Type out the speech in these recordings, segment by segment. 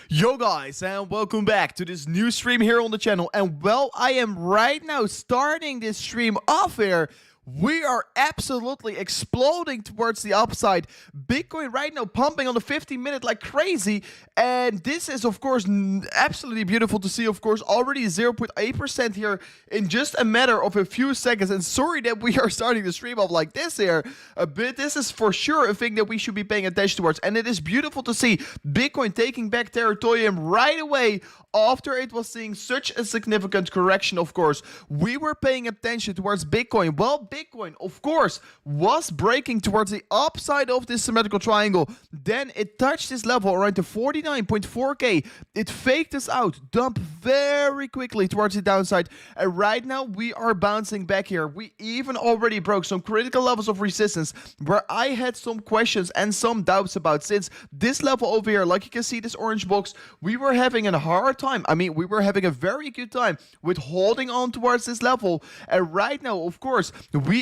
Yo guys, and welcome back to this new stream here on the channel. And well, I am right now starting this stream off here. We are absolutely exploding towards the upside. Bitcoin right now pumping on the 15-minute like crazy. And this is, of course, absolutely beautiful to see, of course, already 0.8% here in just a matter of a few seconds. And sorry that we are starting the stream off like this here, but this is for sure a thing that we should be paying attention towards. And it is beautiful to see Bitcoin taking back territory right away after it was seeing such a significant correction, of course. We were paying attention towards Bitcoin. Well, Bitcoin, of course, was breaking towards the upside of this symmetrical triangle. Then it touched this level around the 49.4k. It faked us out, dumped very quickly towards the downside. And right now, we are bouncing back here. We even already broke some critical levels of resistance where I had some questions and some doubts about. Since this level over here, like you can see this orange box, we were having a hard time. I mean, we were having a very good time with holding on towards this level. And right now, of course,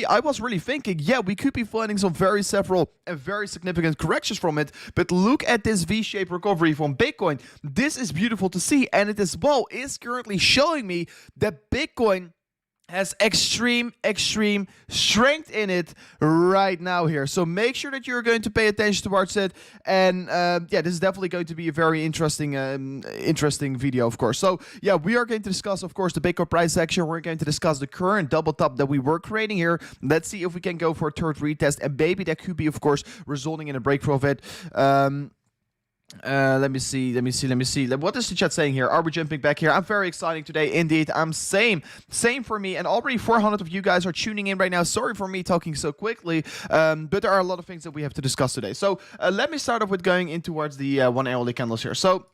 I was really thinking, yeah, we could be finding some several and very significant corrections from it. But look at this V-shaped recovery from Bitcoin. This is beautiful to see, and it as well is currently showing me that Bitcoin has extreme strength in it right now here. So make sure that you're going to pay attention towards it. And yeah, this is definitely going to be a very interesting video, of course. So yeah, we are going to discuss, of course, the Bitcoin price action. We're going to discuss the current double top that we were creating here. Let's see if we can go for a third retest, and maybe that could be, of course, resulting in a breakthrough of it. Let me see. What is the chat saying here? Are we jumping back here? I'm very excited today, indeed. I'm same for me, and already 400 of you guys are tuning in right now. Sorry for me talking so quickly, but there are a lot of things that we have to discuss today. So let me start off with going in towards the 1 hourly candles here. So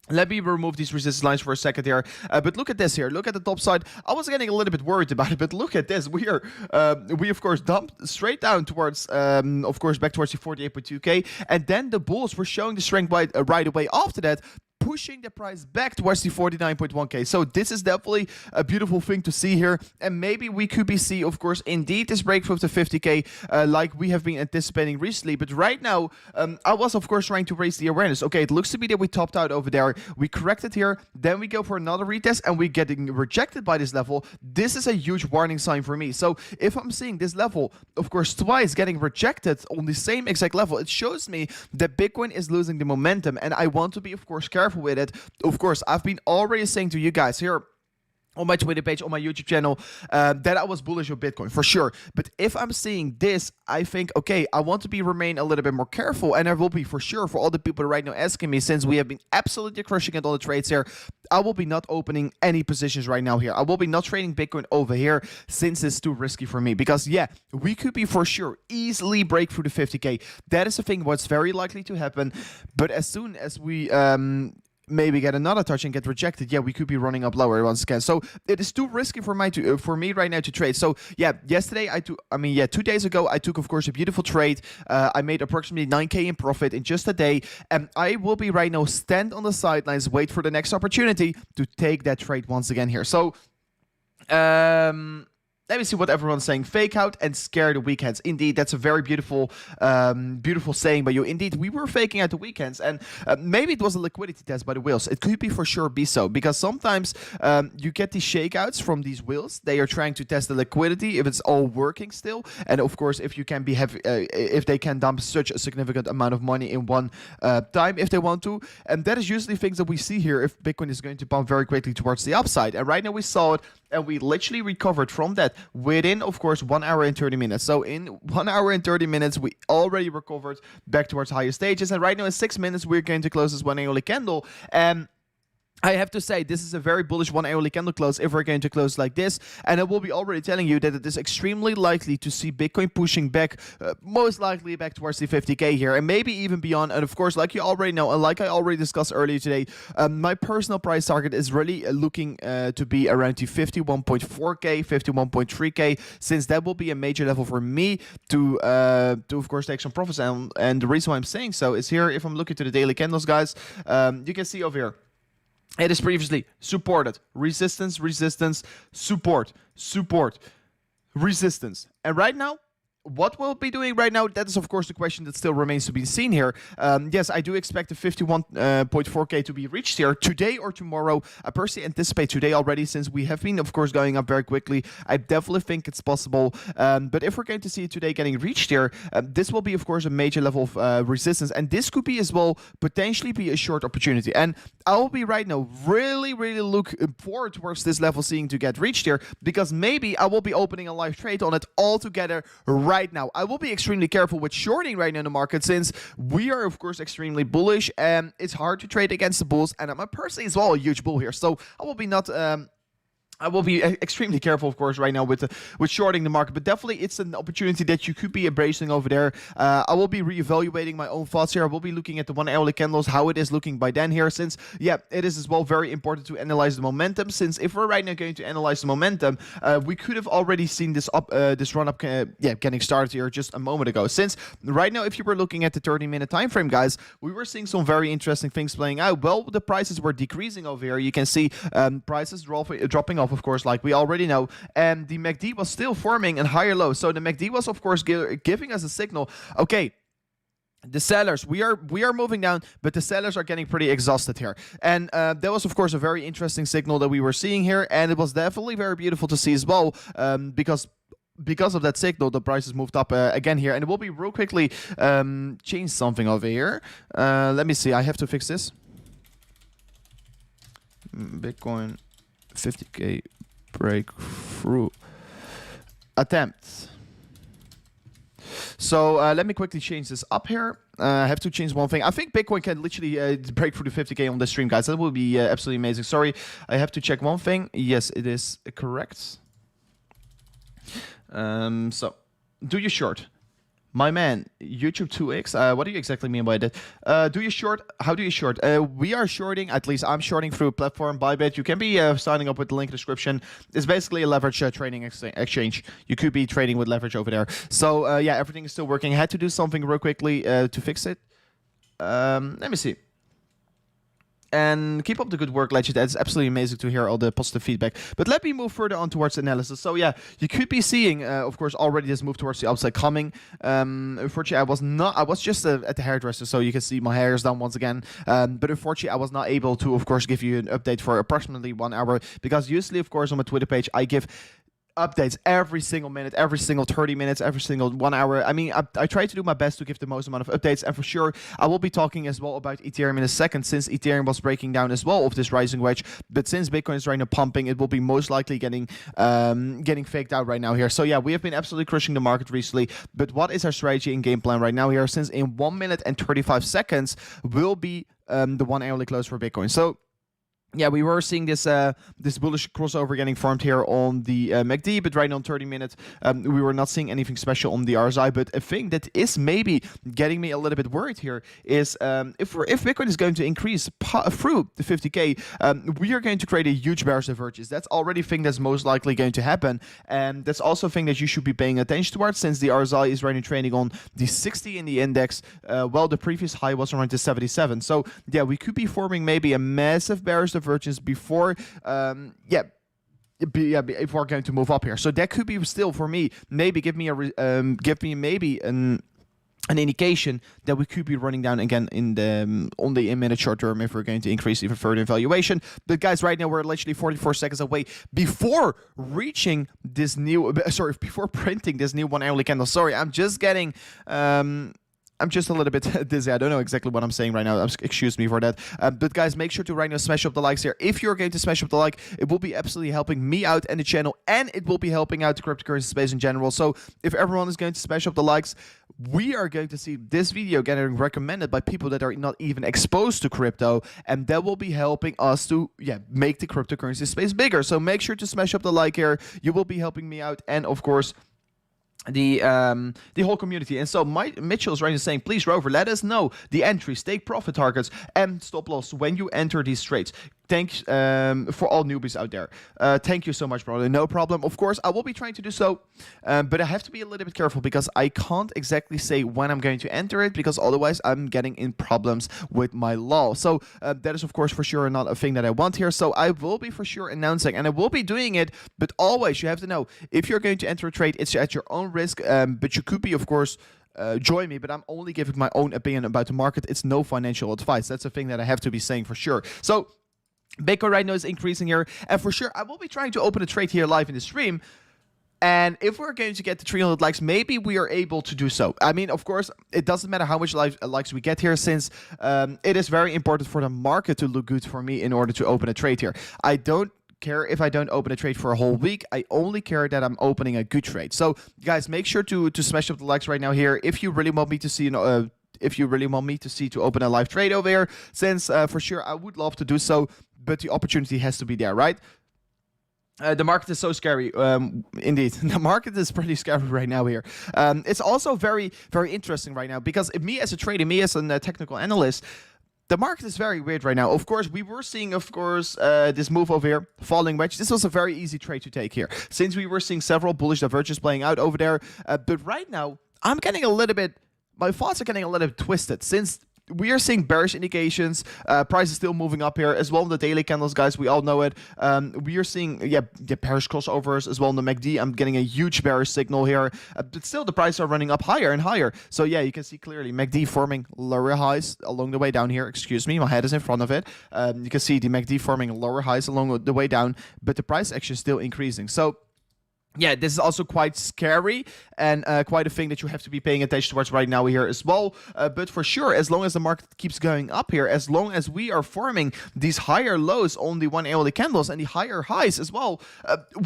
let me remove these resistance lines for a second here. But look at this here. Look at the top side. I was getting a little bit worried about it, but look at this. We of course dumped straight down towards, of course, back towards the 48.2k, and then the bulls were showing the strength right away after that, pushing the price back towards the 49.1k. So this is definitely a beautiful thing to see here. And maybe we could see, of course, indeed this breakthrough of the 50k like we have been anticipating recently. But right now, I was, of course, trying to raise the awareness. Okay, it looks to be that we topped out over there. We corrected here. Then we go for another retest and we're getting rejected by this level. This is a huge warning sign for me. So if I'm seeing this level, of course, twice getting rejected on the same exact level, it shows me that Bitcoin is losing the momentum. And I want to be, of course, careful with it. Of course, I've been already saying to you guys here on my Twitter page, on my YouTube channel, that I was bullish on Bitcoin, for sure. But if I'm seeing this, I think, okay, I want to remain a little bit more careful, and I will be for sure for all the people right now asking me, since we have been absolutely crushing it on the trades here, I will be not opening any positions right now here. I will be not trading Bitcoin over here, since it's too risky for me. Because, yeah, we could be for sure easily break through the 50k. That is the thing what's very likely to happen. But as soon as we maybe get another touch and get rejected, yeah, we could be running up lower once again. So it is too risky for me right now to trade. So yeah, yesterday 2 days ago, I took, of course, a beautiful trade. I made approximately 9k in profit in just a day, and I will be right now stand on the sidelines, wait for the next opportunity to take that trade once again here. So let me see what everyone's saying. Fake out and scare the weekends. Indeed, that's a very beautiful saying by you. Indeed, we were faking out the weekends, and maybe it was a liquidity test by the whales. It could be for sure be so, because sometimes you get these shakeouts from these whales. They are trying to test the liquidity if it's all working still, and of course, if you can be if they can dump such a significant amount of money in one time if they want to. And that is usually things that we see here if Bitcoin is going to pump very quickly towards the upside. And right now we saw it, and we literally recovered from that within, of course, 1 hour and 30 minutes. So in 1 hour and 30 minutes, we already recovered back towards higher stages. And right now in 6 minutes, we're going to close this 1 hourly candle. And I have to say, this is a very bullish 1 hourly candle close if we're going to close like this. And I will be already telling you that it is extremely likely to see Bitcoin pushing back, most likely back towards the 50k here, and maybe even beyond. And of course, like you already know, and like I already discussed earlier today, my personal price target is really looking to be around the 51.4k, 51.3k, since that will be a major level for me to of course, take some profits. And the reason why I'm saying so is here, if I'm looking to the daily candles, guys, you can see over here, it is previously supported, resistance, support, resistance. And right now, what we'll be doing right now, that is of course the question that still remains to be seen here. Yes, I do expect the 51.4k to be reached here today or tomorrow. I personally anticipate today already, since we have been of course going up very quickly. I definitely think it's possible, but if we're going to see it today getting reached here, this will be of course a major level of resistance, and this could be as well potentially be a short opportunity. And I will be right now really look forward towards this level seeing to get reached here, because maybe I will be opening a live trade on it altogether right now. I will be extremely careful with shorting right now in the market, since we are of course extremely bullish and it's hard to trade against the bulls, and I'm personally as well a huge bull here, so I will be not I will be extremely careful, of course, right now with shorting the market, but definitely it's an opportunity that you could be embracing over there. I will be reevaluating my own thoughts here. I will be looking at the 1 hourly candles, how it is looking by then here, since, yeah, it is as well very important to analyze the momentum, since if we're right now going to analyze the momentum, we could have already seen this this run up, getting started here just a moment ago. Since right now, if you were looking at the 30-minute time frame, guys, we were seeing some very interesting things playing out. Well, the prices were decreasing over here. You can see prices dropping off, of course, like we already know, and the MACD was still forming a higher low. So the MACD was of course giving us a signal. Okay, the sellers, we are moving down, but the sellers are getting pretty exhausted here, and that was of course a very interesting signal that we were seeing here, and it was definitely very beautiful to see as well, because of that signal, the prices moved up again here, and it will be real quickly change something over here. Let me see, I have to fix this. Bitcoin 50k breakthrough attempt. So let me quickly change this up here. I have to change one thing. I think Bitcoin can literally break through the 50k on the stream, guys. That would be absolutely amazing. Sorry, I have to check one thing. Yes, it is correct. So do you short? My man, YouTube 2x, what do you exactly mean by that? Do you short? How do you short? We are shorting, at least I'm shorting through a platform, Bybit. You can be signing up with the link in the description. It's basically a leverage trading exchange. You could be trading with leverage over there. So yeah, everything is still working. I had to do something real quickly to fix it. Let me see. And keep up the good work, Legend. It's absolutely amazing to hear all the positive feedback. But let me move further on towards analysis. So yeah, you could be seeing, of course, already this move towards the upside coming. Unfortunately, I was just at the hairdresser, so you can see my hair is down once again. But unfortunately, I was not able to, of course, give you an update for approximately 1 hour, because usually, of course, on my Twitter page, I give updates every single minute, every single 30 minutes, every single 1 hour. I mean, I try to do my best to give the most amount of updates, and for sure I will be talking as well about Ethereum in a second, since Ethereum was breaking down as well of this rising wedge. But since Bitcoin is right now pumping, it will be most likely getting faked out right now here. So yeah, we have been absolutely crushing the market recently, but what is our strategy and game plan right now here, since in 1 minute and 35 seconds will be the 1 hourly close for Bitcoin. So yeah, we were seeing this this bullish crossover getting formed here on the MACD, but right now on 30 minutes, we were not seeing anything special on the RSI. But a thing that is maybe getting me a little bit worried here is if Bitcoin is going to increase through the 50k, we are going to create a huge bearish divergence. That's already a thing that's most likely going to happen, and that's also a thing that you should be paying attention towards, since the RSI is right now trading on the 60 in the index. Well, the previous high was around the 77. So yeah, we could be forming maybe a massive bearish divergence before if we're going to move up here. So that could be still, for me, maybe give me an indication that we could be running down again in the on the minute short term if we're going to increase even further in valuation. But guys, right now we're literally 44 seconds away before reaching this new before printing this new 1 hourly candle. Sorry, I'm just getting I'm just a little bit dizzy. I don't know exactly what I'm saying right now. Excuse me for that. But guys, make sure to right now smash up the likes here. If you're going to smash up the like, it will be absolutely helping me out and the channel, and it will be helping out the cryptocurrency space in general. So if everyone is going to smash up the likes, we are going to see this video getting recommended by people that are not even exposed to crypto, and that will be helping us to make the cryptocurrency space bigger. So make sure to smash up the like here. You will be helping me out, and of course the whole community. And so Mitchell is right now saying, please Rover, let us know the entries, take profit targets, and stop loss when you enter these trades. Thanks for all newbies out there. Thank you so much, brother. No problem. Of course, I will be trying to do so, but I have to be a little bit careful because I can't exactly say when I'm going to enter it, because otherwise I'm getting in problems with my law. So that is, of course, for sure not a thing that I want here. So I will be for sure announcing, and I will be doing it, but always you have to know, if you're going to enter a trade, it's at your own own risk, but you could be, of course, join me, but I'm only giving my own opinion about the market. It's no financial advice. That's a thing that I have to be saying for sure. So Bitcoin right now is increasing here, and for sure I will be trying to open a trade here live in the stream. And if we're going to get to 300 likes, maybe we are able to do so. I mean, of course, it doesn't matter how much likes we get here, since it is very important for the market to look good for me in order to open a trade here. I don't care if I don't open a trade for a whole week. I only care that I'm opening a good trade. So, guys, make sure to smash up the likes right now here if you really want me to see if you really want me to open a live trade over here, since for sure I would love to do so, but the opportunity has to be there, right? The market is so scary. Indeed, the market is pretty scary right now here. It's also very, very interesting right now, because me as a trader, me as a technical analyst, the market is very weird right now. Of course, we were seeing, this move over here, falling wedge. This was a very easy trade to take here, since we were seeing several bullish divergences playing out over there. But right now, I'm getting a little bit, my thoughts are getting a little bit twisted, since we are seeing bearish indications. Price is still moving up here as well in the daily candles, guys. We all know it. We are seeing, bearish crossovers as well in the MACD. I'm getting a huge bearish signal here. But still, the prices are running up higher and higher. So, yeah, you can see clearly MACD forming lower highs along the way down here. Excuse me, my head is in front of it. You can see the MACD forming lower highs along the way down. But the price actually is still increasing. So, yeah, this is also quite scary and quite a thing that you have to be paying attention towards right now here as well. But for sure, as long as the market keeps going up here, as long as we are forming these higher lows on the 1 hourly candles and the higher highs as well,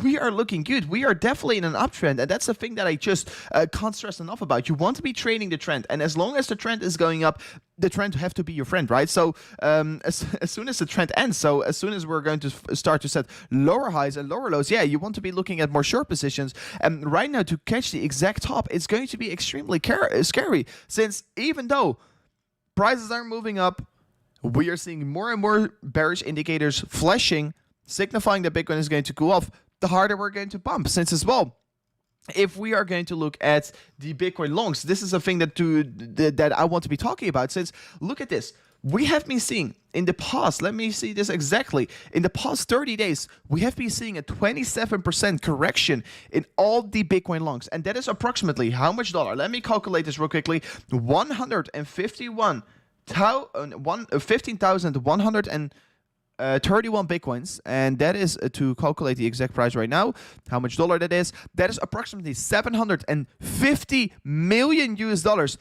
we are looking good. We are definitely in an uptrend, and that's the thing that I just can't stress enough about. You want to be trading the trend, and as long as the trend is going up, the trend have to be your friend, right? So as soon as the trend ends, so as soon as we're going to start to set lower highs and lower lows, yeah, you want to be looking at more short positions. And right now, to catch the exact top, it's going to be extremely scary, since even though prices are moving up, we are seeing more and more bearish indicators flashing, signifying that Bitcoin is going to cool off, the harder we're going to pump, since as well, if we are going to look at the Bitcoin longs, this is a thing that I want to be talking about, since look at this. We have been seeing in the past, let me see this exactly, in the past 30 days, we have been seeing a 27% correction in all the Bitcoin longs. And that is approximately how much dollar? Let me calculate this real quickly. 15,131 Bitcoins, and that is to calculate the exact price right now, how much dollar that is approximately 750 million US dollars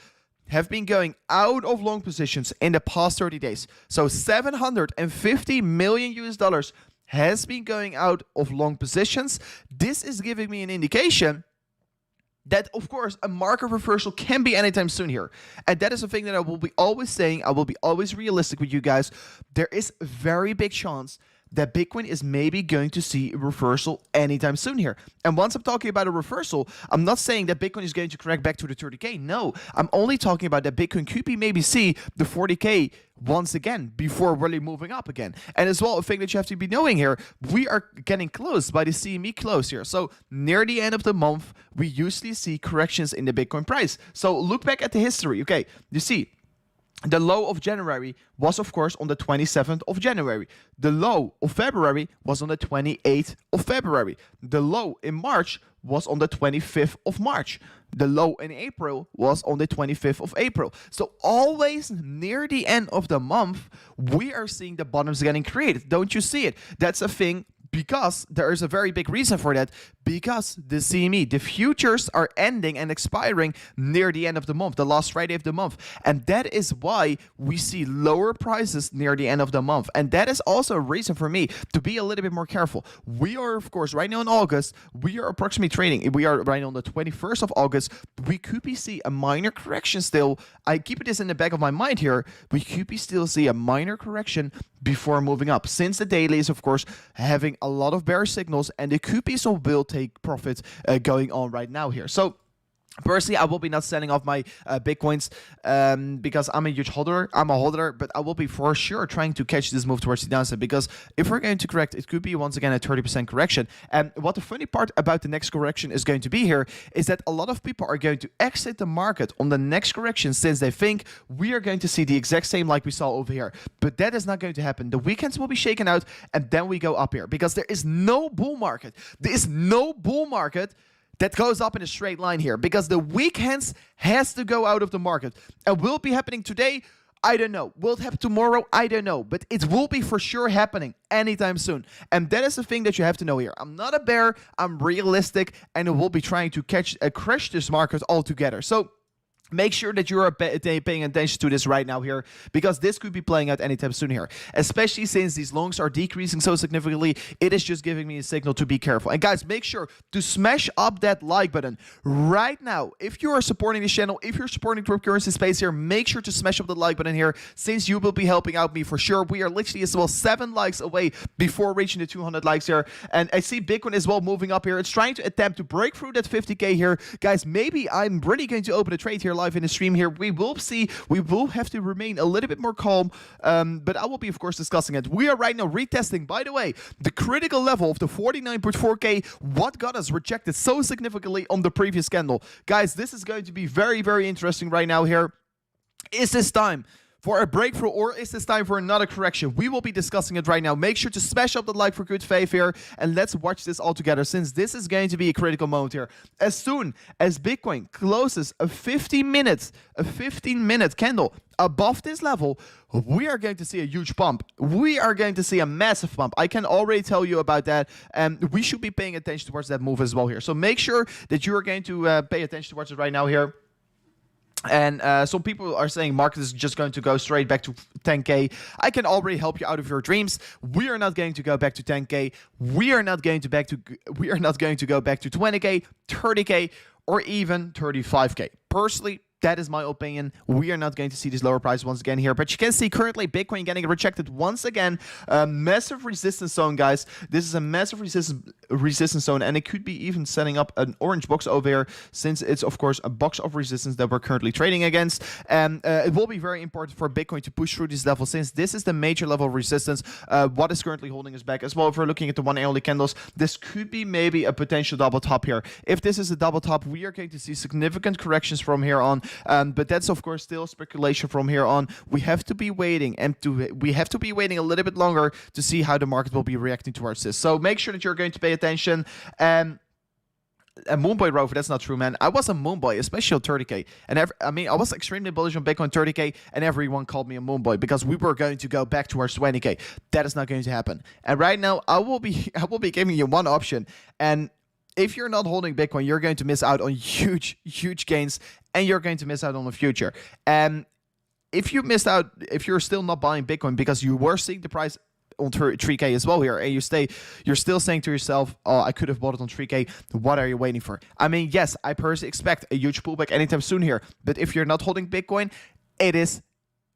have been going out of long positions in the past 30 days. So 750 million US dollars has been going out of long positions. This is giving me an indication that, of course, a market reversal can be anytime soon here. And that is a thing that I will be always saying. I will be always realistic with you guys. There is a very big chance that Bitcoin is maybe going to see a reversal anytime soon here. And once I'm talking about a reversal, I'm not saying that Bitcoin is going to correct back to the 30K. No, I'm only talking about that Bitcoin could be maybe see the 40K once again before really moving up again. And as well, a thing that you have to be knowing here, we are getting close by the CME close here. So near the end of the month, we usually see corrections in the Bitcoin price. So look back at the history. Okay, you see, the low of January was, of course, on the 27th of January. The low of February was on the 28th of February. The low in March was on the 25th of March. The low in April was on the 25th of April. So always near the end of the month, we are seeing the bottoms getting created. Don't you see it? That's a thing. Because there is a very big reason for that. Because the CME, the futures are ending and expiring near the end of the month, the last Friday of the month. And that is why we see lower prices near the end of the month. And that is also a reason for me to be a little bit more careful. We are, of course, right now in August, we are approximately trading. We are right now on the 21st of August. We could be see a minor correction still. I keep this in the back of my mind here. We could be still see a minor correction before moving up, since the daily is, of course, having a lot of bearish signals, and the could be some will take profits going on right now here. So personally, I will be not selling off my Bitcoins because I'm a huge holder. I'm a holder, but I will be for sure trying to catch this move towards the downside, because if we're going to correct, it could be once again a 30% correction. And what the funny part about the next correction is going to be here is that a lot of people are going to exit the market on the next correction, since they think we are going to see the exact same like we saw over here. But that is not going to happen. The weekends will be shaken out, and then we go up here, because there is no bull market. There is no bull market that goes up in a straight line here, because the weekends has to go out of the market. And will be happening today? I don't know. Will it happen tomorrow? I don't know. But it will be for sure happening anytime soon. And that is the thing that you have to know here. I'm not a bear. I'm realistic. And I will be trying to crash this market altogether. So make sure that you are paying attention to this right now here, because this could be playing out anytime soon here, especially since these longs are decreasing so significantly. It is just giving me a signal to be careful. And guys, make sure to smash up that like button right now. If you are supporting this channel, if you're supporting cryptocurrency space here, make sure to smash up the like button here, since you will be helping out me for sure. We are literally as well 7 likes away before reaching the 200 likes here. And I see Bitcoin as well moving up here. It's trying to attempt to break through that 50K here. Guys, maybe I'm really going to open a trade here live in the stream here. We will see. We will have to remain a little bit more calm, but I will be, of course, discussing it. We are right now retesting, by the way, the critical level of the 49.4K. What got us rejected so significantly on the previous candle. Guys, this is going to be very, very interesting right now here. Is this time for a breakthrough, or is this time for another correction? We will be discussing it right now. Make sure to smash up the like for good faith here, and let's watch this all together, since this is going to be a critical moment here. As soon as Bitcoin closes a 15-minute candle above this level, we are going to see a huge pump. We are going to see a massive pump. I can already tell you about that, and we should be paying attention towards that move as well here. So make sure that you are going to pay attention towards it right now here. And some people are saying market is just going to go straight back to 10K. I can already help you out of your dreams. We are not going to go back to 10K. We are not going to go back to 20K, 30K, or even 35K. Personally, that is my opinion. We are not going to see these lower prices once again here. But you can see currently Bitcoin getting rejected once again. Massive resistance zone, guys. This is a massive resistance zone. And it could be even setting up an orange box over here, since it's, of course, a box of resistance that we're currently trading against. And it will be very important for Bitcoin to push through this level, since this is the major level of resistance. What is currently holding us back as well. If we're looking at the 1 hourly candles, this could be maybe a potential double top here. If this is a double top, we are going to see significant corrections from here on. But that's, of course, still speculation from here on. We have to be waiting, a little bit longer to see how the market will be reacting towards this. So make sure that you're going to pay attention. And Moonboy Rover, that's not true, man. I was a Moonboy, especially on 30K. And I was extremely bullish on Bitcoin 30K, and everyone called me a Moonboy because we were going to go back towards 20K. That is not going to happen. And right now, I will be giving you one option. And if you're not holding Bitcoin, you're going to miss out on huge, huge gains, and you're going to miss out on the future. And if you're still not buying Bitcoin because you were seeing the price on 3K as well here, and you're still saying to yourself, oh, I could have bought it on 3K, what are you waiting for? I mean, yes, I personally expect a huge pullback anytime soon here, but if you're not holding Bitcoin, it is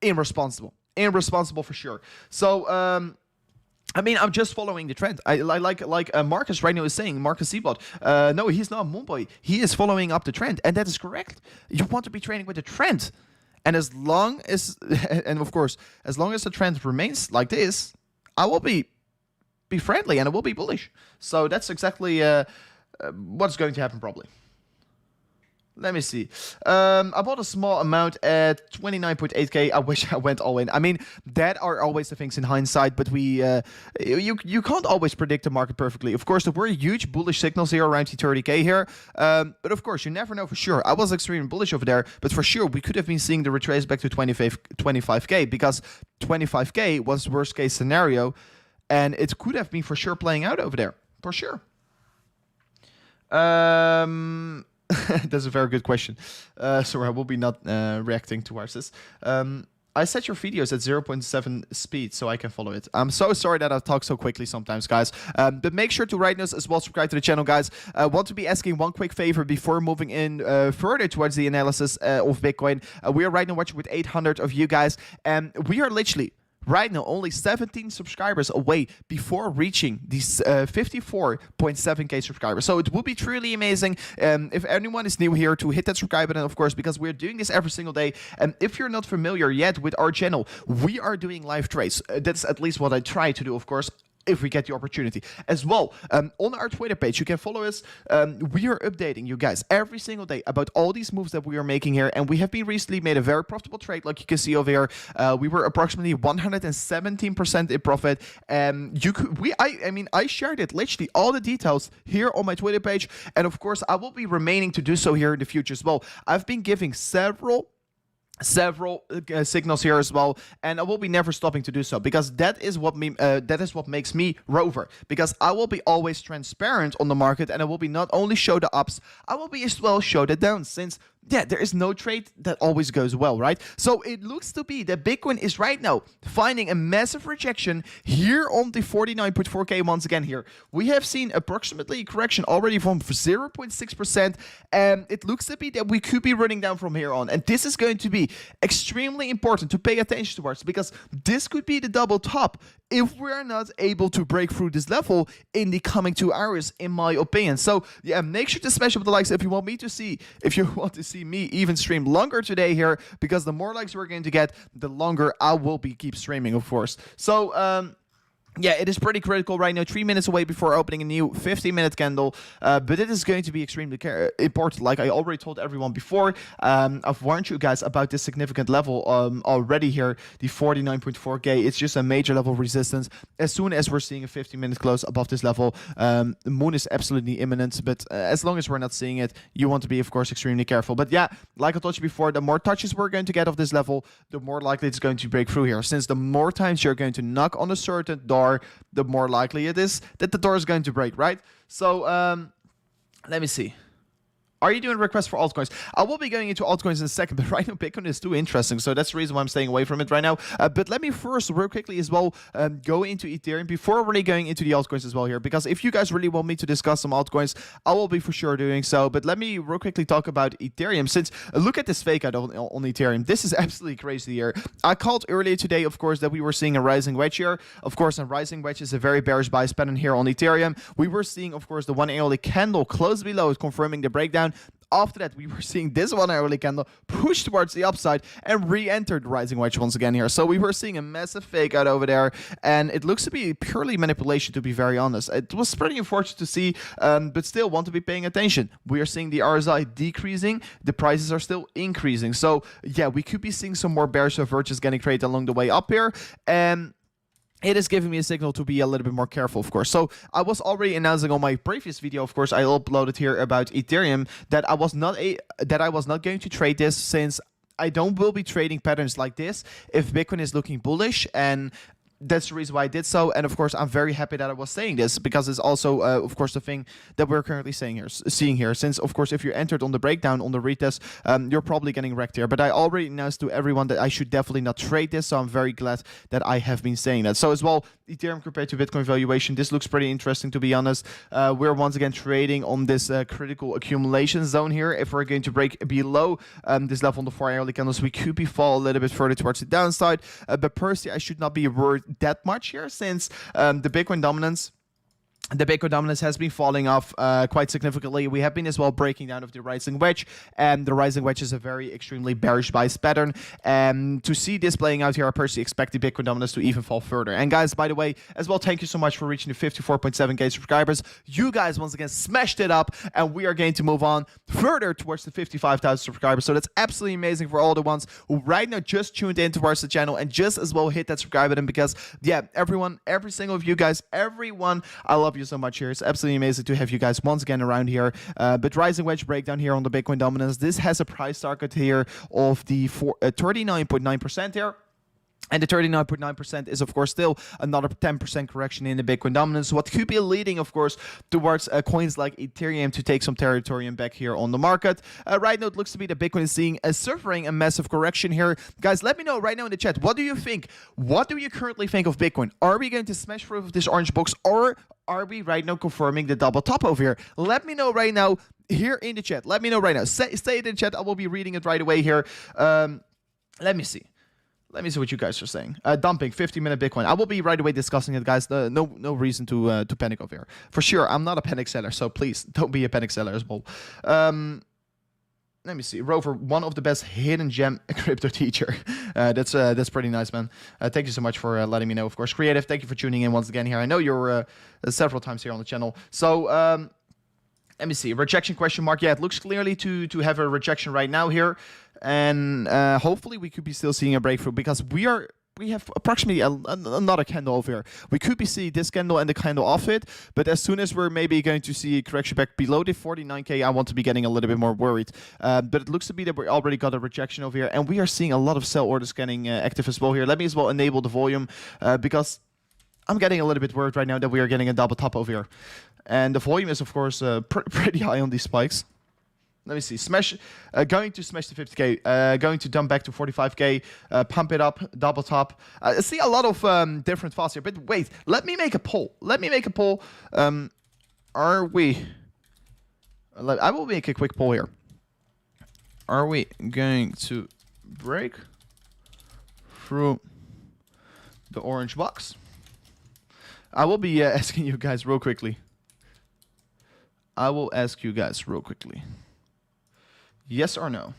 irresponsible for sure. So, I mean, I'm just following the trend. Like Marcus right now is saying, Marcus Seabot. No, he's not a Moonboy. He is following up the trend, and that is correct. You want to be trading with the trend, and as long as the trend remains like this, I will be friendly and I will be bullish. So that's exactly what's going to happen probably. Let me see. I bought a small amount at 29.8K. I wish I went all in. I mean, that are always the things in hindsight, but you can't always predict the market perfectly. Of course, there were huge bullish signals here around the 30K here, but of course, you never know for sure. I was extremely bullish over there, but for sure, we could have been seeing the retrace back to 25K, because 25K was worst case scenario, and it could have been for sure playing out over there, for sure. That's a very good question. Sorry, I will be not reacting towards this. I set your videos at 0.7 speed so I can follow it. I'm so sorry that I talk so quickly sometimes, guys. But make sure to write us as well, subscribe to the channel, guys. I want to be asking one quick favor before moving in further towards the analysis of Bitcoin. We are right now watching with 800 of you guys, and we are literally right now only 17 subscribers away before reaching these 54.7K subscribers. So it would be truly amazing if anyone is new here to hit that subscribe button, of course, because we're doing this every single day. And if you're not familiar yet with our channel, we are doing live trades. That's at least what I try to do, of course. if we get the opportunity. As well, on our Twitter page, you can follow us. We are updating you guys every single day about all these moves that we are making here, and we have been recently made a very profitable trade, like you can see over here. We were approximately 117% in profit. I shared it, literally all the details here on my Twitter page, and of course, I will be remaining to do so here in the future as well. I've been giving several signals here as well, and I will be never stopping to do so, because that is what makes me Rover, because I will be always transparent on the market, and I will be not only show the ups, I will be as well show the downs, since there is no trade that always goes well, right? So it looks to be that Bitcoin is right now finding a massive rejection here on the 49.4K once again here. We have seen approximately a correction already from 0.6%, and it looks to be that we could be running down from here on. And this is going to be extremely important to pay attention towards, because this could be the double top if we're not able to break through this level in the coming 2 hours, in my opinion. So yeah, make sure to smash up the likes if you want to see me even stream longer today here, because the more likes we're going to get, the longer I will be keep streaming, of course. So yeah, it is pretty critical right now. 3 minutes away before opening a new 15-minute candle, but it is going to be extremely important. Like I already told everyone before, I've warned you guys about this significant level already here, the 49.4K. It's just a major level of resistance. As soon as we're seeing a 15-minute close above this level, the moon is absolutely imminent. But as long as we're not seeing it, you want to be, of course, extremely careful. But yeah, like I told you before, the more touches we're going to get of this level, the more likely it's going to break through here. Since the more times you're going to knock on a certain door, the more likely it is that the door is going to break, right? So let me see. Are you doing requests for altcoins? I will be going into altcoins in a second, but right now Bitcoin is too interesting, so that's the reason why I'm staying away from it right now. But let me first, real quickly as well, go into Ethereum before really going into the altcoins as well here, because if you guys really want me to discuss some altcoins, I will be for sure doing so. But let me real quickly talk about Ethereum, since look at this fake out on Ethereum. This is absolutely crazy here. I called earlier today, of course, that we were seeing a rising wedge here. Of course, a rising wedge is a very bearish buy pattern here on Ethereum. We were seeing, of course, the 1 hourly candle close below, confirming the breakdown. After that, we were seeing this 1 hourly candle push towards the upside and re-entered the rising wedge once again here. So we were seeing a massive fake out over there, and it looks to be purely manipulation, to be very honest. It was pretty unfortunate to see, but still want to be paying attention. We are seeing the RSI decreasing, the prices are still increasing. So yeah, we could be seeing some more bearish divergence getting created along the way up here, and it is giving me a signal to be a little bit more careful, of course. So I was already announcing on my previous video, of course, I uploaded here about Ethereum, that I was not going to trade this, since I will be trading patterns like this if Bitcoin is looking bullish, and that's the reason why I did so. And of course, I'm very happy that I was saying this, because it's also, of course, the thing that we're currently seeing here. Since, of course, if you entered on the breakdown, on the retest, you're probably getting wrecked here. But I already announced to everyone that I should definitely not trade this, so I'm very glad that I have been saying that. So as well, Ethereum compared to Bitcoin valuation, this looks pretty interesting, to be honest. We're once again trading on this critical accumulation zone here. If we're going to break below this level on the 4 hourly candles, we could be fall a little bit further towards the downside. But personally, I should not be worried that much here, since the Bitcoin dominance has been falling off quite significantly. We have been as well breaking down of the rising wedge, and the rising wedge is a very extremely bearish buy pattern. And to see this playing out here, I personally expect the Bitcoin dominance to even fall further. And guys, by the way, as well, thank you so much for reaching the 54.7K subscribers. You guys once again smashed it up, and we are going to move on further towards the 55,000 subscribers. So that's absolutely amazing for all the ones who right now just tuned in towards the channel, and just as well hit that subscribe button, because yeah, everyone, every single of you guys, everyone, I love you so much here. It's absolutely amazing to have you guys once again around here. But rising wedge breakdown here on the Bitcoin dominance. This has a price target here of the 39.9% here. And the 39.9% is, of course, still another 10% correction in the Bitcoin dominance. What could be leading, of course, towards coins like Ethereum to take some territory back here on the market. Right now, it looks to be that Bitcoin is suffering a massive correction here. Guys, let me know right now in the chat. What do you think? What do you currently think of Bitcoin? Are we going to smash through this orange box, or are we right now confirming the double top over here? Let me know right now here in the chat. Let me know right now. Say it in the chat. I will be reading it right away here. Let me see. Let me see what you guys are saying. Dumping 50-minute Bitcoin. I will be right away discussing it, guys. No reason to panic over here. For sure, I'm not a panic seller, so please don't be a panic seller as well. let me see. Rover, one of the best hidden gem crypto teacher. That's pretty nice, man. Thank you so much for letting me know. Of course, Creative, thank you for tuning in once again here. I know you're several times here on the channel. So let me see. Rejection question mark. Yeah, it looks clearly to have a rejection right now here, and hopefully we could be still seeing a breakthrough because we have approximately another candle over here. We could be seeing this candle and the candle off it, but as soon as we're maybe going to see a correction back below the 49K, I want to be getting a little bit more worried. But it looks to be that we already got a rejection over here, and we are seeing a lot of sell orders getting active as well here. Let me as well enable the volume because I'm getting a little bit worried right now that we are getting a double top over here. And the volume is, of course, pretty high on these spikes. Let me see. Going to smash the 50K. Going to dump back to 45K. Pump it up. Double top. I see a lot of different thoughts here. But wait, let me make a poll. Are we... I will make a quick poll here. Are we going to break through the orange box? I will be asking you guys real quickly. Yes or no?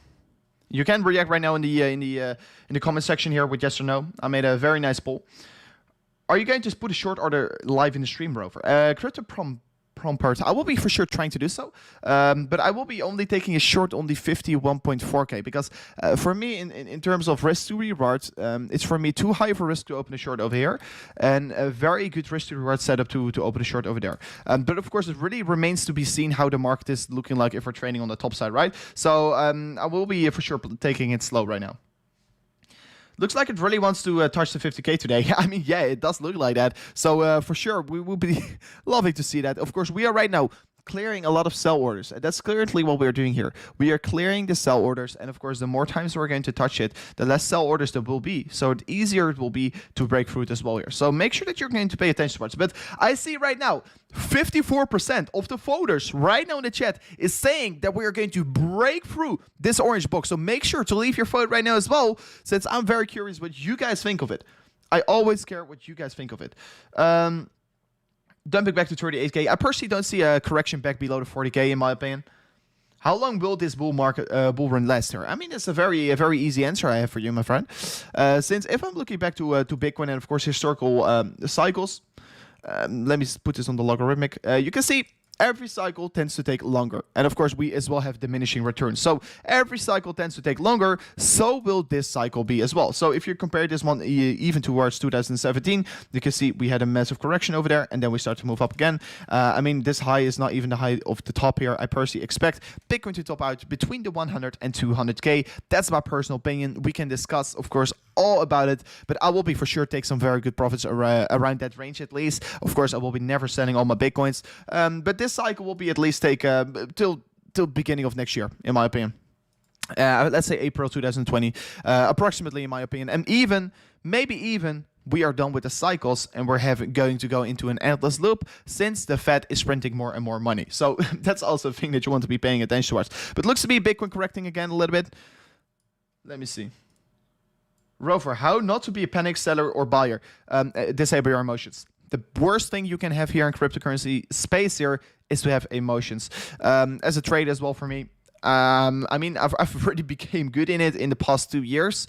You can react right now in the comment section here with yes or no. I made a very nice poll. Are you going to put a short order live in the stream, Rover? Crypto Prompt. I will be for sure trying to do so, but I will be only taking a short on the 51.4K because for me, in terms of risk to reward, it's for me too high of a risk to open a short over here, and a very good risk to reward setup to open a short over there. But of course, it really remains to be seen how the market is looking like if we're trading on the top side, right? So I will be for sure taking it slow right now. Looks like it really wants to touch the 50K today. I mean, yeah, it does look like that. So for sure, we will be loving to see that. Of course, we are right now clearing a lot of sell orders. That's currently what we're doing here. We are clearing the sell orders, and of course, the more times we're going to touch it, the less sell orders there will be. So the easier it will be to break through it as well here. So make sure that you're going to pay attention to it. But I see right now, 54% of the voters right now in the chat is saying that we are going to break through this orange box. So make sure to leave your vote right now as well, since I'm very curious what you guys think of it. I always care what you guys think of it. Dumping back to 38K. I personally don't see a correction back below the 40K in my opinion. How long will this bull run last here? I mean, it's a very easy answer I have for you, my friend. Since if I'm looking back to Bitcoin and of course historical cycles, let me put this on the logarithmic. You can see every cycle tends to take longer. And of course, we as well have diminishing returns. So every cycle tends to take longer. So will this cycle be as well. So if you compare this one even towards 2017, you can see we had a massive correction over there. And then we start to move up again. I mean, this high is not even the high of the top here. I personally expect Bitcoin to top out between the 100 and 200K. That's my personal opinion. We can discuss, of course, all about it. But I will be for sure take some very good profits around that range at least. Of course, I will be never selling all my Bitcoins. But this cycle will be at least take till beginning of next year, in my opinion. Let's say April 2020, approximately, in my opinion. And maybe even we are done with the cycles and we're going to go into an endless loop since the Fed is printing more and more money. So that's also a thing that you want to be paying attention towards. But looks to be Bitcoin correcting again a little bit. Let me see. Rover, how not to be a panic seller or buyer? Disable your emotions. The worst thing you can have here in cryptocurrency space here is to have emotions. As a trade as well for me, I mean, I've already became good in it in the past 2 years.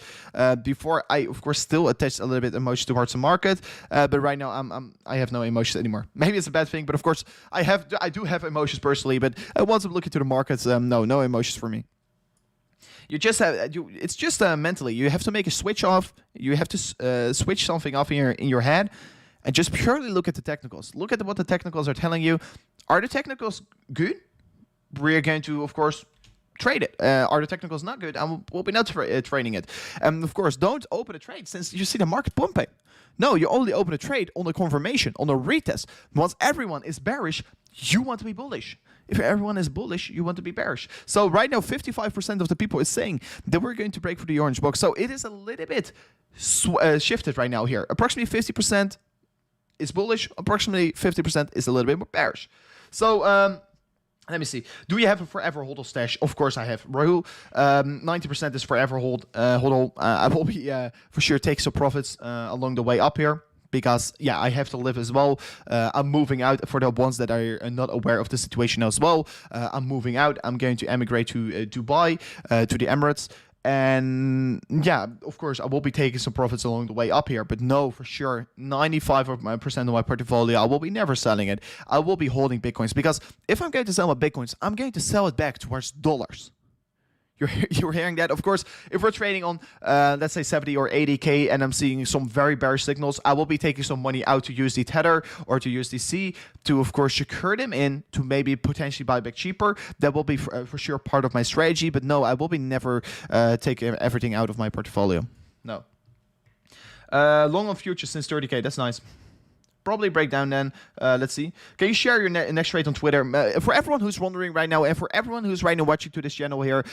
Before I, of course, still attached a little bit of emotion towards the market. But right now, I have no emotions anymore. Maybe it's a bad thing, but of course, I do have emotions personally. But once I'm looking to the markets, no emotions for me. You just have it's just mentally. You have to make a switch off. You have to switch something off in your head. And just purely look at the technicals. Look at what the technicals are telling you. Are the technicals good? We're going to, of course, trade it. Are the technicals not good? And we'll be not trading it. And of course, don't open a trade since you see the market pumping. No, you only open a trade on a confirmation, on a retest. Once everyone is bearish, you want to be bullish. If everyone is bullish, you want to be bearish. So right now, 55% of the people is saying that we're going to break through the orange box. So it is a little bit shifted right now here. Approximately 50% is bullish, approximately 50% is a little bit more bearish. So let me see. Do you have a forever hold stash? Of course I have. Rahul, 90% is forever hold. I will be for sure take some profits along the way up here. because yeah, I have to live as well. I'm moving out. For the ones that are not aware of the situation as well, I'm moving out. I'm going to emigrate to Dubai, to the Emirates. And yeah, of course, I will be taking some profits along the way up here, but no, for sure, 95% of my portfolio, I will be never selling it. I will be holding Bitcoins, because if I'm going to sell my Bitcoins, I'm going to sell it back towards dollars. You're hearing that? Of course, if we're trading on, let's say 70 or 80K, and I'm seeing some very bearish signals, I will be taking some money out to USD Tether or to USDC to, of course, secure them in to maybe potentially buy back cheaper. That will be for sure part of my strategy. But no, I will be never take everything out of my portfolio. No. Long on futures since 30K. That's nice. Probably break down then. Let's see. Can you share your next trade on Twitter? For everyone who's wondering right now, and for everyone who's right now watching to this channel here,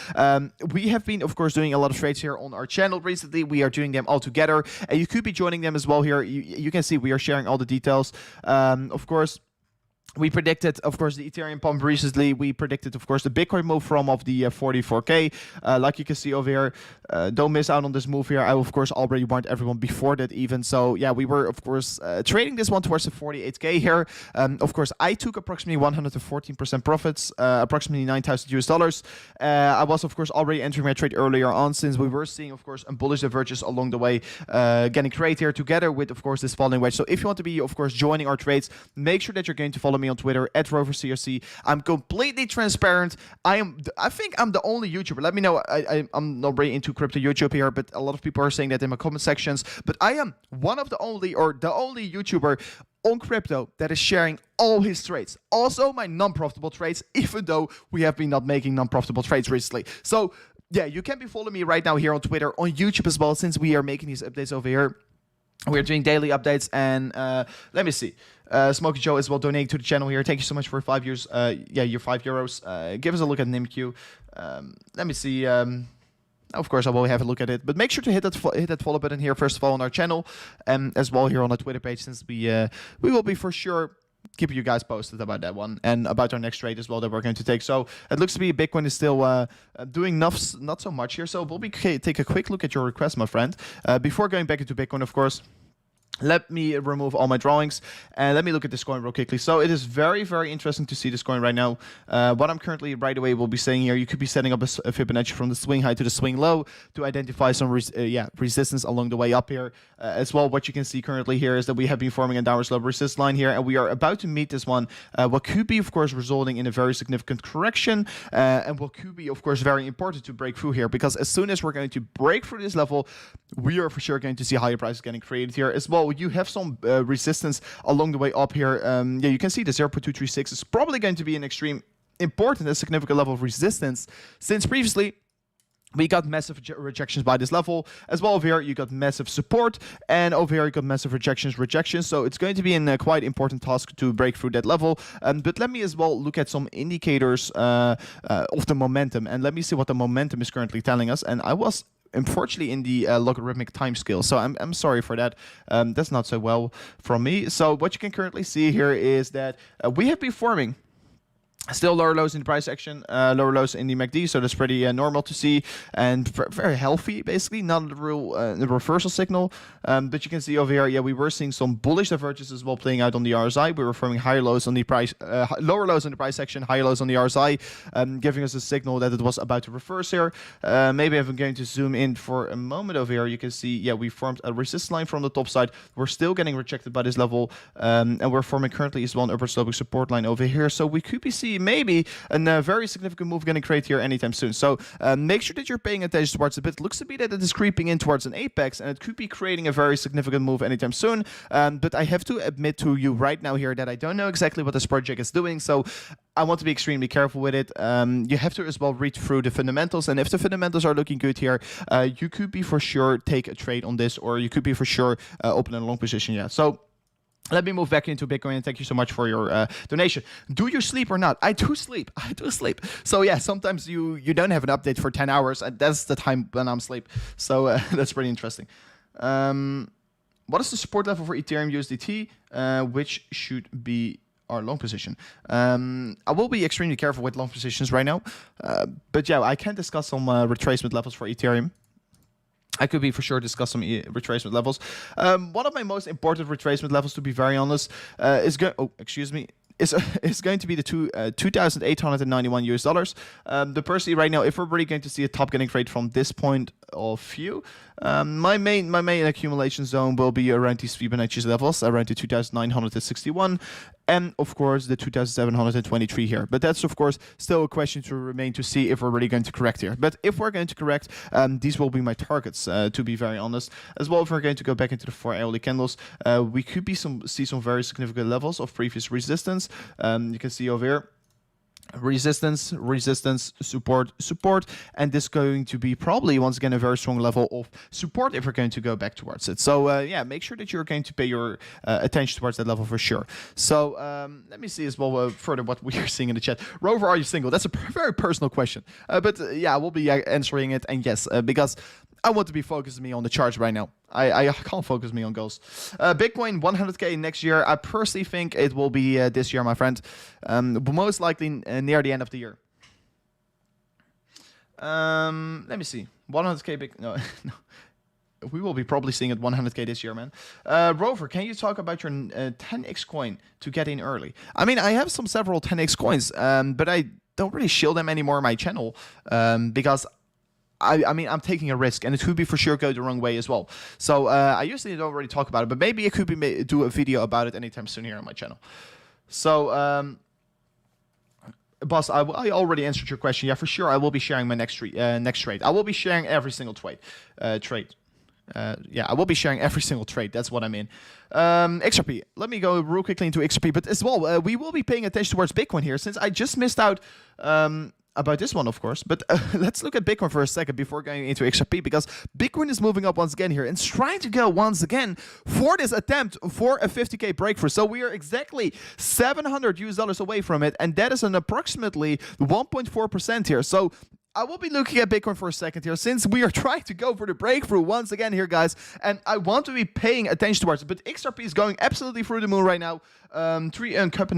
we have been, of course, doing a lot of trades here on our channel recently. We are doing them all together, and you could be joining them as well here. You can see we are sharing all the details. Of course, we predicted, of course, the Ethereum pump recently. We predicted, of course, the Bitcoin move from of the 44K. Like you can see over here, don't miss out on this move here. I, of course, already warned everyone before that even. So, yeah, we were, of course, trading this one towards the 48K here. Of course, I took approximately 114% profits, approximately $9,000 US. I was, of course, already entering my trade earlier on, since we were seeing, of course, bullish divergence along the way, getting created here together with, of course, this falling wedge. So if you want to be, of course, joining our trades, make sure that you're going to follow me on Twitter @RoverCRC. I'm completely transparent. I think I'm the only YouTuber. Let me know. I'm not really into crypto YouTube here, but a lot of people are saying that in my comment sections. But I am one of the only, or the only YouTuber on crypto that is sharing all his trades. Also my non-profitable trades, even though we have been not making non-profitable trades recently. So yeah, you can be following me right now here on Twitter, on YouTube as well, since we are making these updates over here. We're doing daily updates, and let me see. Smokey Joe as well donating to the channel here. Thank you so much for 5 years. Yeah, your €5. Give us a look at NIMQ. Let me see. Of course, I will have a look at it. But make sure to hit that follow button here first of all on our channel, and as well here on our Twitter page, since we will be for sure keep you guys posted about that one and about our next trade as well that we're going to take. So it looks to be Bitcoin is still doing not so much here. So we'll be take a quick look at your request, my friend. Before going back into Bitcoin, of course, let me remove all my drawings and let me look at this coin real quickly. So it is very, very interesting to see this coin right now. What I'm currently right away will be saying here, you could be setting up a Fibonacci from the swing high to the swing low to identify some resistance along the way up here. As well, what you can see currently here is that we have been forming a downward slope resistance line here, and we are about to meet this one, what could be, of course, resulting in a very significant correction, and what could be, of course, very important to break through here, because as soon as we're going to break through this level, we are for sure going to see higher prices getting created here as well. You have some resistance along the way up here. Yeah, you can see the 0.236 is probably going to be an extreme important and significant level of resistance, since previously we got massive rejections by this level. As well over here, you got massive support, and over here you got massive rejections. So it's going to be a quite important task to break through that level. But let me as well look at some indicators of the momentum, and let me see what the momentum is currently telling us. And I was unfortunately in the logarithmic time scale, so I'm sorry for that. That's not so well from me. So what you can currently see here is that we have been forming still lower lows in the price action, lower lows in the MACD, so that's pretty normal to see and very healthy, basically, not a real reversal signal. But you can see over here, yeah, we were seeing some bullish divergence as well playing out on the RSI. We were forming higher lows on the price, lower lows in the price action, higher lows on the RSI, giving us a signal that it was about to reverse here. Maybe I'm going to zoom in for a moment over here. You can see, yeah, we formed a resistance line from the top side. We're still getting rejected by this level, and we're forming currently as well an upward sloping support line over here. So we could be seeing maybe a very significant move getting created here anytime soon. So make sure that you're paying attention towards it. It looks to be that it is creeping in towards an apex, and it could be creating a very significant move anytime soon. But I have to admit to you right now here that I don't know exactly what this project is doing. So I want to be extremely careful with it. You have to as well read through the fundamentals, and if the fundamentals are looking good here, you could be for sure take a trade on this, or you could be for sure open a long position. Yeah. So let me move back into Bitcoin, and thank you so much for your donation. Do you sleep or not? I do sleep. I do sleep. So yeah, sometimes you don't have an update for 10 hours, and that's the time when I'm asleep. So that's pretty interesting. What is the support level for Ethereum USDT, which should be our long position? I will be extremely careful with long positions right now. But yeah, I can discuss some retracement levels for Ethereum. I could be for sure discuss some retracement levels. One of my most important retracement levels, to be very honest, is going. Oh, excuse me. Is going to be the 2,891 US dollars. The personally right now, if we're really going to see a top getting trade from this point of view, my main accumulation zone will be around these Fibonacci levels, around the 2,961, and of course the 2,723 here. But that's of course still a question to remain to see if we're really going to correct here. But if we're going to correct, these will be my targets. To be very honest, as well, if we're going to go back into the 4-hourly candles, we could see some very significant levels of previous resistance. You can see over here resistance, support, and this is going to be probably once again a very strong level of support if we're going to go back towards it. So yeah, make sure that you're going to pay your attention towards that level for sure. So let me see as well further what we are seeing in the chat. Rover, are you single? That's a very personal question, but yeah, I will be answering it, and yes, because I want to be focusing me on the charts right now. I can't focus me on goals. Bitcoin 100k next year. I personally think it will be this year, my friend. Most likely near the end of the year. Let me see. 100k no. We will be probably seeing it 100k this year, man. Rover, can you talk about your 10x coin to get in early? I mean, I have several 10x coins, but I don't really shield them anymore on my channel because I mean, I'm taking a risk, and it could be for sure go the wrong way as well. So I usually don't really talk about it, but maybe it could be do a video about it anytime soon here on my channel. So, boss, I already answered your question. Yeah, for sure, I will be sharing my next trade. I will be sharing every single trade. Yeah, I will be sharing every single trade. That's what I mean. XRP. Let me go real quickly into XRP, but as well, we will be paying attention towards Bitcoin here, since I just missed out about this one, of course. But let's look at Bitcoin for a second before going into XRP, because Bitcoin is moving up once again here and trying to go once again for this attempt for a 50k breakthrough. So we are exactly $700 away from it, and that is an approximately 1.4% here. So I will be looking at Bitcoin for a second here, since we are trying to go for the breakthrough once again here, guys, and I want to be paying attention towards it. But XRP is going absolutely through the moon right now. 3-minute cup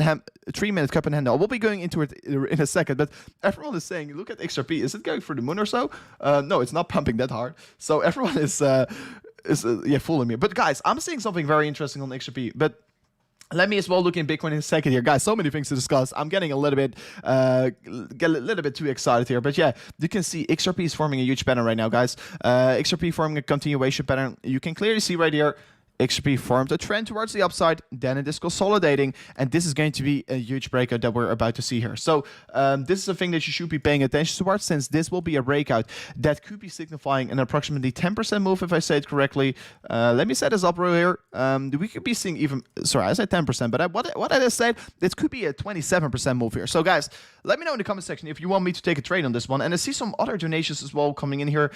in hand. I will be going into it in a second, but everyone is saying, look at XRP. Is it going through the moon or so? No, it's not pumping that hard. So everyone is yeah, fooling me. But guys, I'm seeing something very interesting on XRP, but let me as well look in Bitcoin in a second here, guys. So many things to discuss. I'm getting a little bit too excited here, but yeah, you can see XRP is forming a huge pattern right now, guys. XRP forming a continuation pattern. You can clearly see right here, XRP formed a trend towards the upside, then it is consolidating, and this is going to be a huge breakout that we're about to see here. So this is a thing that you should be paying attention towards, since this will be a breakout that could be signifying an approximately 10% move, if I say it correctly. Let me set this up right here. We could be seeing even, sorry, I said 10%, but what I just said, this could be a 27% move here. So guys, let me know in the comment section if you want me to take a trade on this one. And I see some other donations as well coming in here.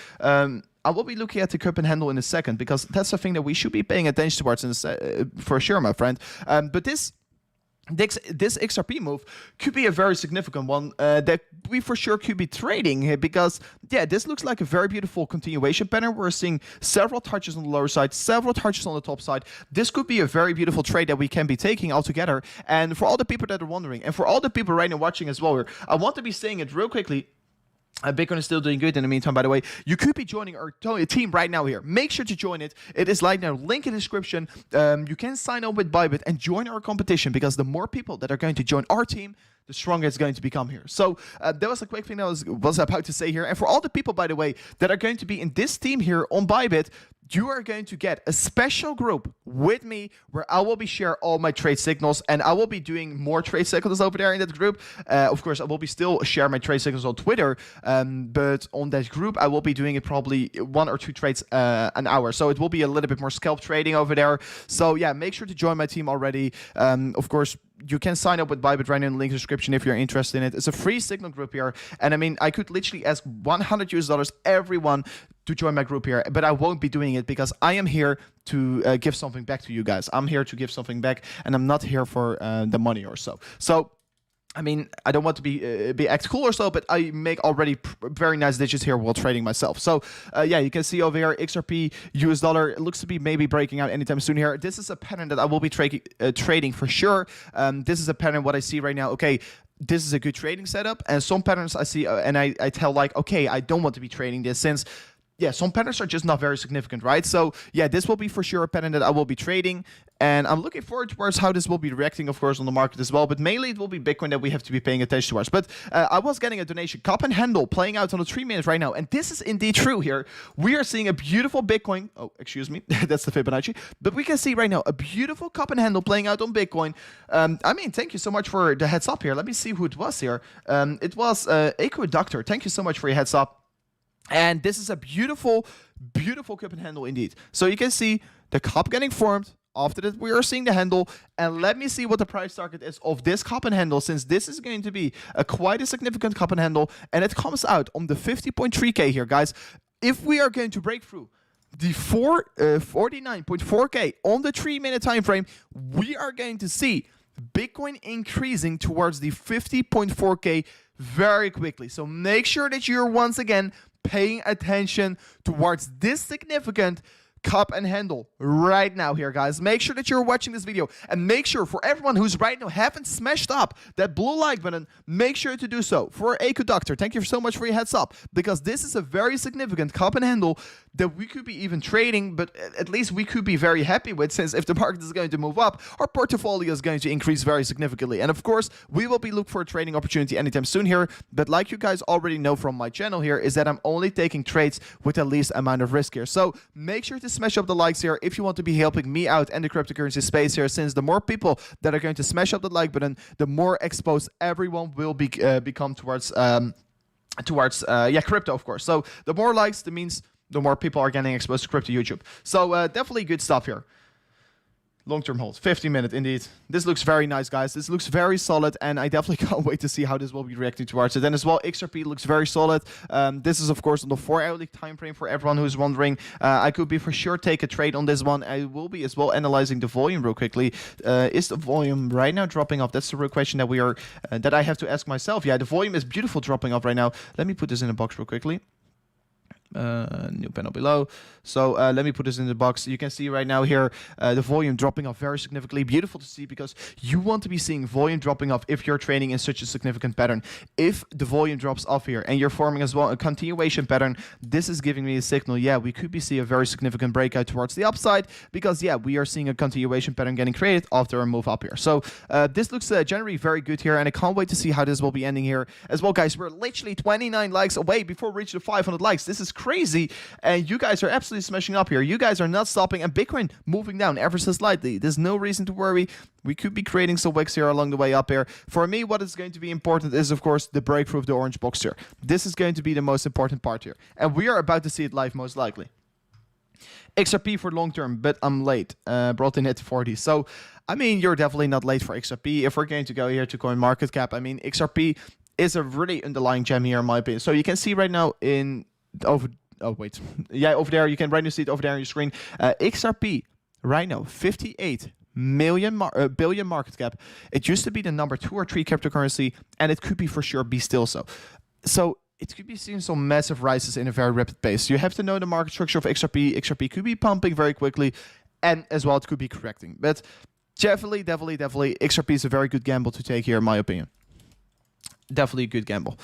I will be looking at the cup and handle in a second, because that's the thing that we should be paying attention towards for sure, my friend. But this XRP move could be a very significant one that we for sure could be trading here, because yeah, this looks like a very beautiful continuation pattern. We're seeing several touches on the lower side, several touches on the top side. This could be a very beautiful trade that we can be taking altogether. And for all the people that are wondering, and for all the people right now watching as well, I want to be saying it real quickly. Bitcoin is still doing good in the meantime, by the way. You could be joining our team right now here. Make sure to join it. It is right now, link in the description. You can sign up with Bybit and join our competition, because the more people that are going to join our team, the stronger it's going to become here. So that was a quick thing that I was about to say here. And for all the people, by the way, that are going to be in this team here on Bybit, you are going to get a special group with me where I will be sharing all my trade signals, and I will be doing more trade signals over there in that group. Of course, I will be still share my trade signals on Twitter, but on that group, I will be doing it probably 1 or 2 trades an hour. So it will be a little bit more scalp trading over there. So yeah, make sure to join my team already. Of course, you can sign up with Bybit right in the link in the description if you're interested in it. It's a free signal group here. And I mean, I could literally ask $100 everyone to join my group here, but I won't be doing it, because I am here to give something back to you guys. I'm here to give something back, and I'm not here for the money or so. So I mean, I don't want to be act cool or so, but I make already very nice digits here while trading myself. So yeah, you can see over here, XRP, US dollar, it looks to be maybe breaking out anytime soon here. This is a pattern that I will be trading for sure. This is a pattern, what I see right now. Okay, this is a good trading setup, and some patterns I see and I tell like, okay, I don't want to be trading this, since yeah, some patterns are just not very significant, right? So yeah, this will be for sure a pattern that I will be trading, and I'm looking forward towards how this will be reacting, of course, on the market as well. But mainly it will be Bitcoin that we have to be paying attention towards. But I was getting a donation, cup and handle, playing out on the 3 minutes right now, and this is indeed true here. We are seeing a beautiful Bitcoin. Oh, excuse me, that's the Fibonacci. But we can see right now a beautiful cup and handle playing out on Bitcoin. I mean, thank you so much for the heads up here. Let me see who it was here. It was Doctor. Thank you so much for your heads up. And this is a beautiful, beautiful cup and handle indeed. So you can see the cup getting formed. After that, we are seeing the handle. And let me see what the price target is of this cup and handle, since this is going to be quite a significant cup and handle. And it comes out on the 50.3K here, guys. If we are going to break through the 49.4K on the 3 minute time frame, we are going to see Bitcoin increasing towards the 50.4K very quickly. So make sure that you're once again paying attention towards this significant cup and handle right now here, guys. Make sure that you're watching this video, and make sure for everyone who's right now haven't smashed up that blue like button, make sure to do so. For Eco Doctor, thank you so much for your heads up, because this is a very significant cup and handle that we could be even trading, but at least we could be very happy with, since if the market is going to move up, our portfolio is going to increase very significantly. And of course, we will be looking for a trading opportunity anytime soon here. But like you guys already know from my channel here, is that I'm only taking trades with the least amount of risk here. So make sure to smash up the likes here if you want to be helping me out and the cryptocurrency space here, since the more people that are going to smash up the like button, the more exposed everyone will become towards crypto, of course. So the more likes, that means the more people are getting exposed to crypto YouTube. So definitely good stuff here. Long-term hold, 50-minute indeed. This looks very nice, guys. This looks very solid, and I definitely can't wait to see how this will be reacting towards it. Then as well, XRP looks very solid. This is, of course, on the 4-hourly time frame for everyone who's wondering. I could be for sure take a trade on this one. I will be as well analyzing the volume real quickly. Is the volume right now dropping off? That's the real question that we are that I have to ask myself. Yeah, the volume is beautiful dropping off right now. Let me put this in a box real quickly. New panel below. So let me put this in the box. You can see right now here the volume dropping off very significantly. Beautiful to see, because you want to be seeing volume dropping off if you're trading in such a significant pattern. If the volume drops off here and you're forming as well a continuation pattern, this is giving me a signal. Yeah, we could be seeing a very significant breakout towards the upside, because yeah, we are seeing a continuation pattern getting created after a move up here. So this looks generally very good here, and I can't wait to see how this will be ending here as well, guys. We're literally 29 likes away before we reach the 500 likes. This is crazy, and you guys are absolutely smashing up here. You guys are not stopping, and Bitcoin moving down ever so slightly. There's no reason to worry. We could be creating some wicks here along the way up here. For me, what is going to be important is, of course, the breakthrough of the orange box here. This is going to be the most important part here, and we are about to see it live most likely. XRP for long term, but I'm late. Brought in at 40. So, I mean, you're definitely not late for XRP. If we're going to go here to CoinMarketCap, I mean, XRP is a really underlying gem here, in my opinion. So you can see right now in over. Oh wait, yeah, over there you can right now see it over there on your screen. XRP right now 58 billion market cap. It used to be the number 2 or 3 cryptocurrency, and it could be for sure be still so. So it could be seeing some massive rises in a very rapid pace. You have to know the market structure of XRP. XRP could be pumping very quickly, and as well it could be correcting. But definitely, XRP is a very good gamble to take here, in my opinion. Definitely a good gamble.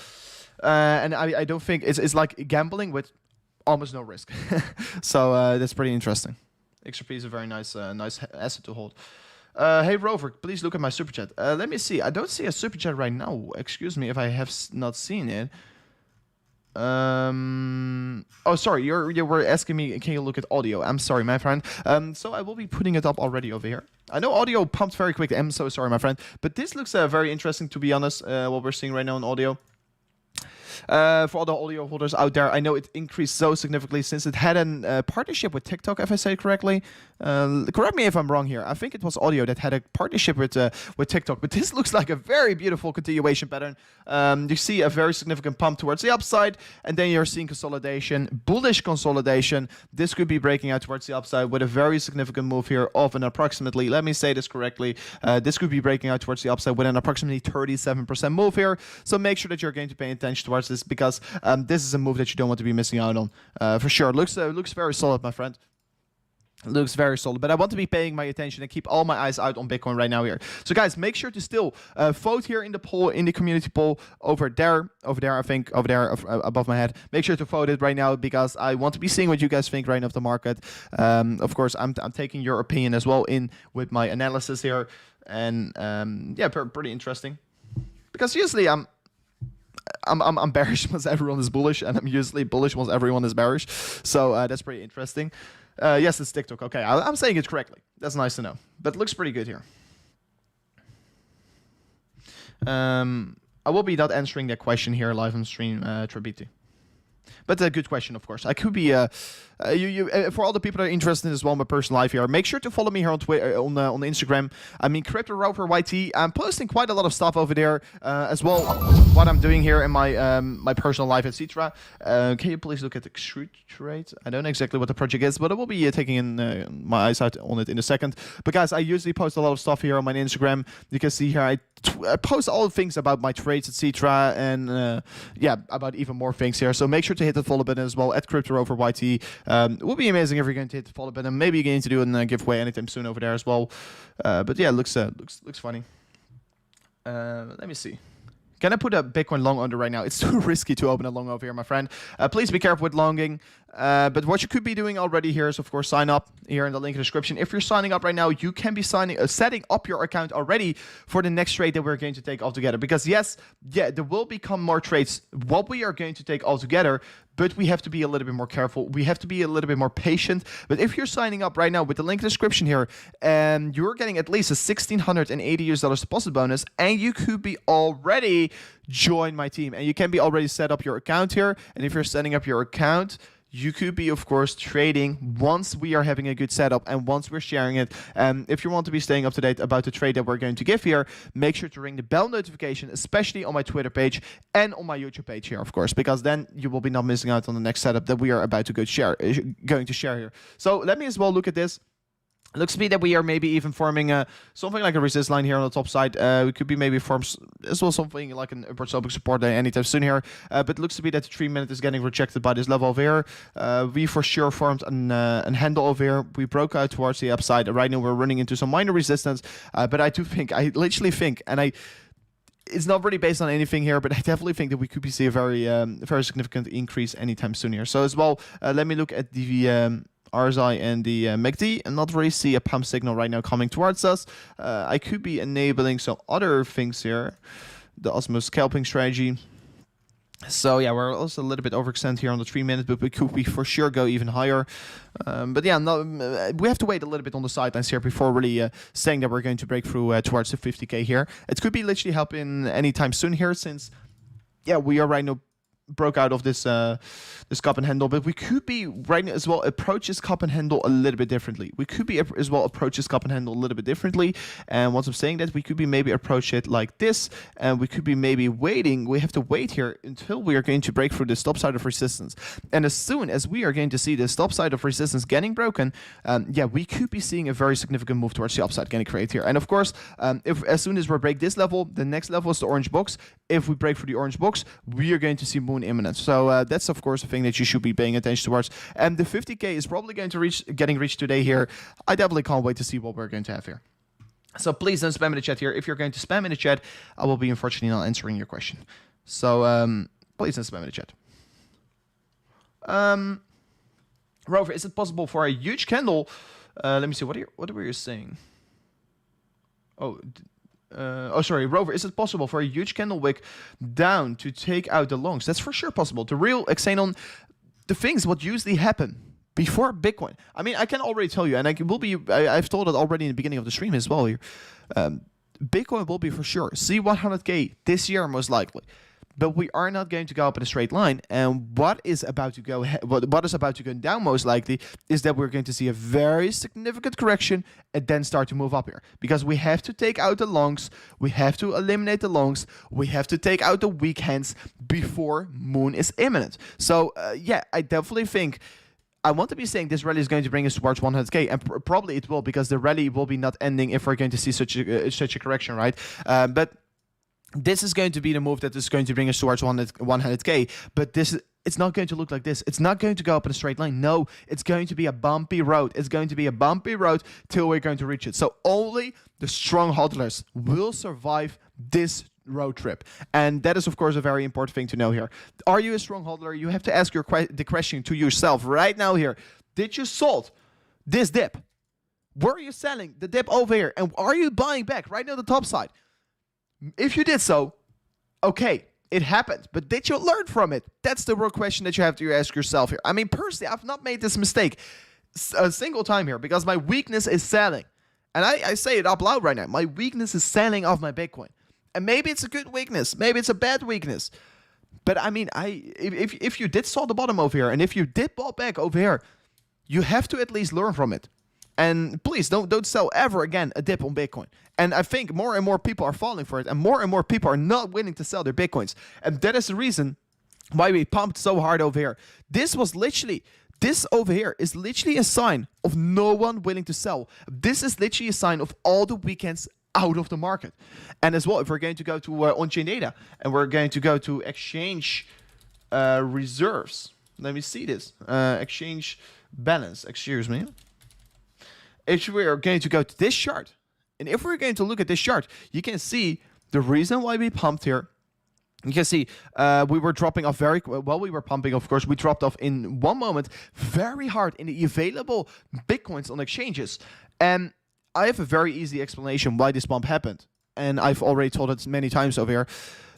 And I don't think it's like gambling with almost no risk. So that's pretty interesting. XRP is a very nice asset to hold. Hey Rover, please look at my super chat. Let me see. I don't see a super chat right now. Excuse me if I have not seen it. Oh, sorry. You were asking me, can you look at audio? I'm sorry, my friend. So I will be putting it up already over here. I know audio pumped very quickly. I'm so sorry, my friend. But this looks very interesting, to be honest, what we're seeing right now in audio. For all the audio holders out there, I know it increased so significantly since it had a partnership with TikTok, if I say it correctly. Correct me if I'm wrong here. I think it was audio that had a partnership with TikTok, but this looks like a very beautiful continuation pattern. You see a very significant pump towards the upside, and then you're seeing consolidation, bullish consolidation. This could be breaking out towards the upside with a very significant move here of an approximately, let me say this correctly, this could be breaking out towards the upside with an approximately 37% move here. So make sure that you're going to pay attention towards this, because this is a move that you don't want to be missing out on. For sure, looks very solid, my friend. Looks very solid, but I want to be paying my attention and keep all my eyes out on Bitcoin right now here. So guys, make sure to still vote here in the poll, in the community poll over there, I think, over there above my head. Make sure to vote it right now because I want to be seeing what you guys think right now of the market. Of course, I'm taking your opinion as well in with my analysis here, and yeah, pretty interesting. Because usually I'm bearish once everyone is bullish, and I'm usually bullish once everyone is bearish. So that's pretty interesting. Yes, it's TikTok. Okay, I'm saying it correctly. That's nice to know. But it looks pretty good here. I will be not answering that question here live on stream, Trabiti. But a good question, of course. I could be for all the people that are interested in as well in my personal life here. Make sure to follow me here on Twitter, on Instagram. I mean, Crypto Rover YT. I'm posting quite a lot of stuff over there as well. What I'm doing here in my my personal life, etc. Can you please look at the extrude trade? I don't know exactly what the project is, but I will be taking in my eyes out on it in a second. But guys, I usually post a lot of stuff here on my Instagram. You can see here I post all the things about my trades, etc. And yeah, about even more things here. So make sure to hit the follow button as well at Crypto Rover YT. It would be amazing if you're going to hit the follow button. Maybe you're going to do a giveaway anytime soon over there as well. But yeah, looks funny. Let me see. Can I put a Bitcoin long under right now? It's too risky to open a long over here, my friend. Please be careful with longing. But what you could be doing already here is, of course, sign up here in the link in the description. If you're signing up right now, you can be setting up your account already for the next trade that we're going to take all together. Because yes, yeah, there will become more trades what we are going to take all together. But we have to be a little bit more careful. We have to be a little bit more patient. But if you're signing up right now with the link in the description here, you're getting at least a $1,680 deposit bonus, and you could be already join my team, and you can be already set up your account here. And if you're setting up your account, you could be, of course, trading once we are having a good setup and once we're sharing it. If you want to be staying up to date about the trade that we're going to give here, make sure to ring the bell notification, especially on my Twitter page and on my YouTube page here, of course, because then you will be not missing out on the next setup that we are about to going to share here. So let me as well look at this. Looks to be that we are maybe even forming something like a resist line here on the top side. We could be maybe form as well something like an upward sloping support anytime soon here. But it looks to be that the 3 minute is getting rejected by this level over here. We for sure formed an handle over here. We broke out towards the upside. Right now we're running into some minor resistance. But I literally think, and it's not really based on anything here, but I definitely think that we could be seeing a very significant increase anytime soon here. So as well, let me look at the RSI and the MACD and not really see a pump signal right now coming towards us. I could be enabling some other things here. The Osmo scalping strategy. So yeah, we're also a little bit overextended here on the 3 minute, but we could be for sure go even higher. But yeah, we have to wait a little bit on the sidelines here before really saying that we're going to break through towards the 50K here. It could be literally helping anytime soon here, since yeah, we are right now broke out of this this cup and handle, but we could be right now as well approach this cup and handle a little bit differently. We could be as well approach this cup and handle a little bit differently. And once I'm saying that, we could be maybe approach it like this, and we could be maybe waiting. We have to wait here until we are going to break through the stop side of resistance. And as soon as we are going to see the stop side of resistance getting broken, yeah, we could be seeing a very significant move towards the upside getting created here. And of course, if as soon as we break this level, the next level is the orange box. If we break through the orange box, we are going to see moon imminent. So that's of course a thing that you should be paying attention towards. And the 50K is probably going to getting reached today here. I definitely can't wait to see what we're going to have here. So please don't spam in the chat here. If you're going to spam in the chat, I will be unfortunately not answering your question. So please don't spam in the chat. Rover, is it possible for a huge candle? Let me see. What were you saying? Oh, sorry, Rover, is it possible for a huge candle wick down to take out the longs? That's for sure possible. The real Xenon, the things what usually happen before Bitcoin. I mean, I can already tell you, and I've told it already in the beginning of the stream as well here. Bitcoin will be for sure C100K this year most likely. But we are not going to go up in a straight line. And what is about to go down most likely is that we're going to see a very significant correction and then start to move up here. Because we have to take out the longs, we have to eliminate the longs, we have to take out the weak hands before moon is imminent. So yeah, I definitely think I want to be saying this rally is going to bring us towards 100K, and probably it will, because the rally will be not ending if we're going to see such a correction, right? But this is going to be the move that is going to bring us towards 100K. But it's not going to look like this. It's not going to go up in a straight line. No, it's going to be a bumpy road. It's going to be a bumpy road till we're going to reach it. So only the strong hodlers will survive this road trip. And that is, of course, a very important thing to know here. Are you a strong hodler? You have to ask the question to yourself right now here. Did you sold this dip? Were you selling the dip over here? And are you buying back right now the top side? If you did so, okay, it happened. But did you learn from it? That's the real question that you have to ask yourself here. I mean, personally, I've not made this mistake a single time here because my weakness is selling. And I say it up loud right now. My weakness is selling off my Bitcoin. And maybe it's a good weakness. Maybe it's a bad weakness. But I mean, if you did saw the bottom over here and if you did bought back over here, you have to at least learn from it. And please don't sell ever again a dip on Bitcoin. And I think more and more people are falling for it, and more people are not willing to sell their Bitcoins. And that is the reason why we pumped so hard over here. This over here is literally a sign of no one willing to sell. This is literally a sign of all the weekends out of the market. And as well, if we're going to go to on-chain data and we're going to go to exchange reserves. Let me see this. Exchange balance, excuse me. If we are going to go to this chart, and if we're going to look at this chart, you can see the reason why we pumped here. You can see we were dropping off very well. We were pumping, of course. We dropped off in one moment very hard in the available Bitcoins on exchanges. And I have a very easy explanation why this pump happened. And I've already told it many times over here.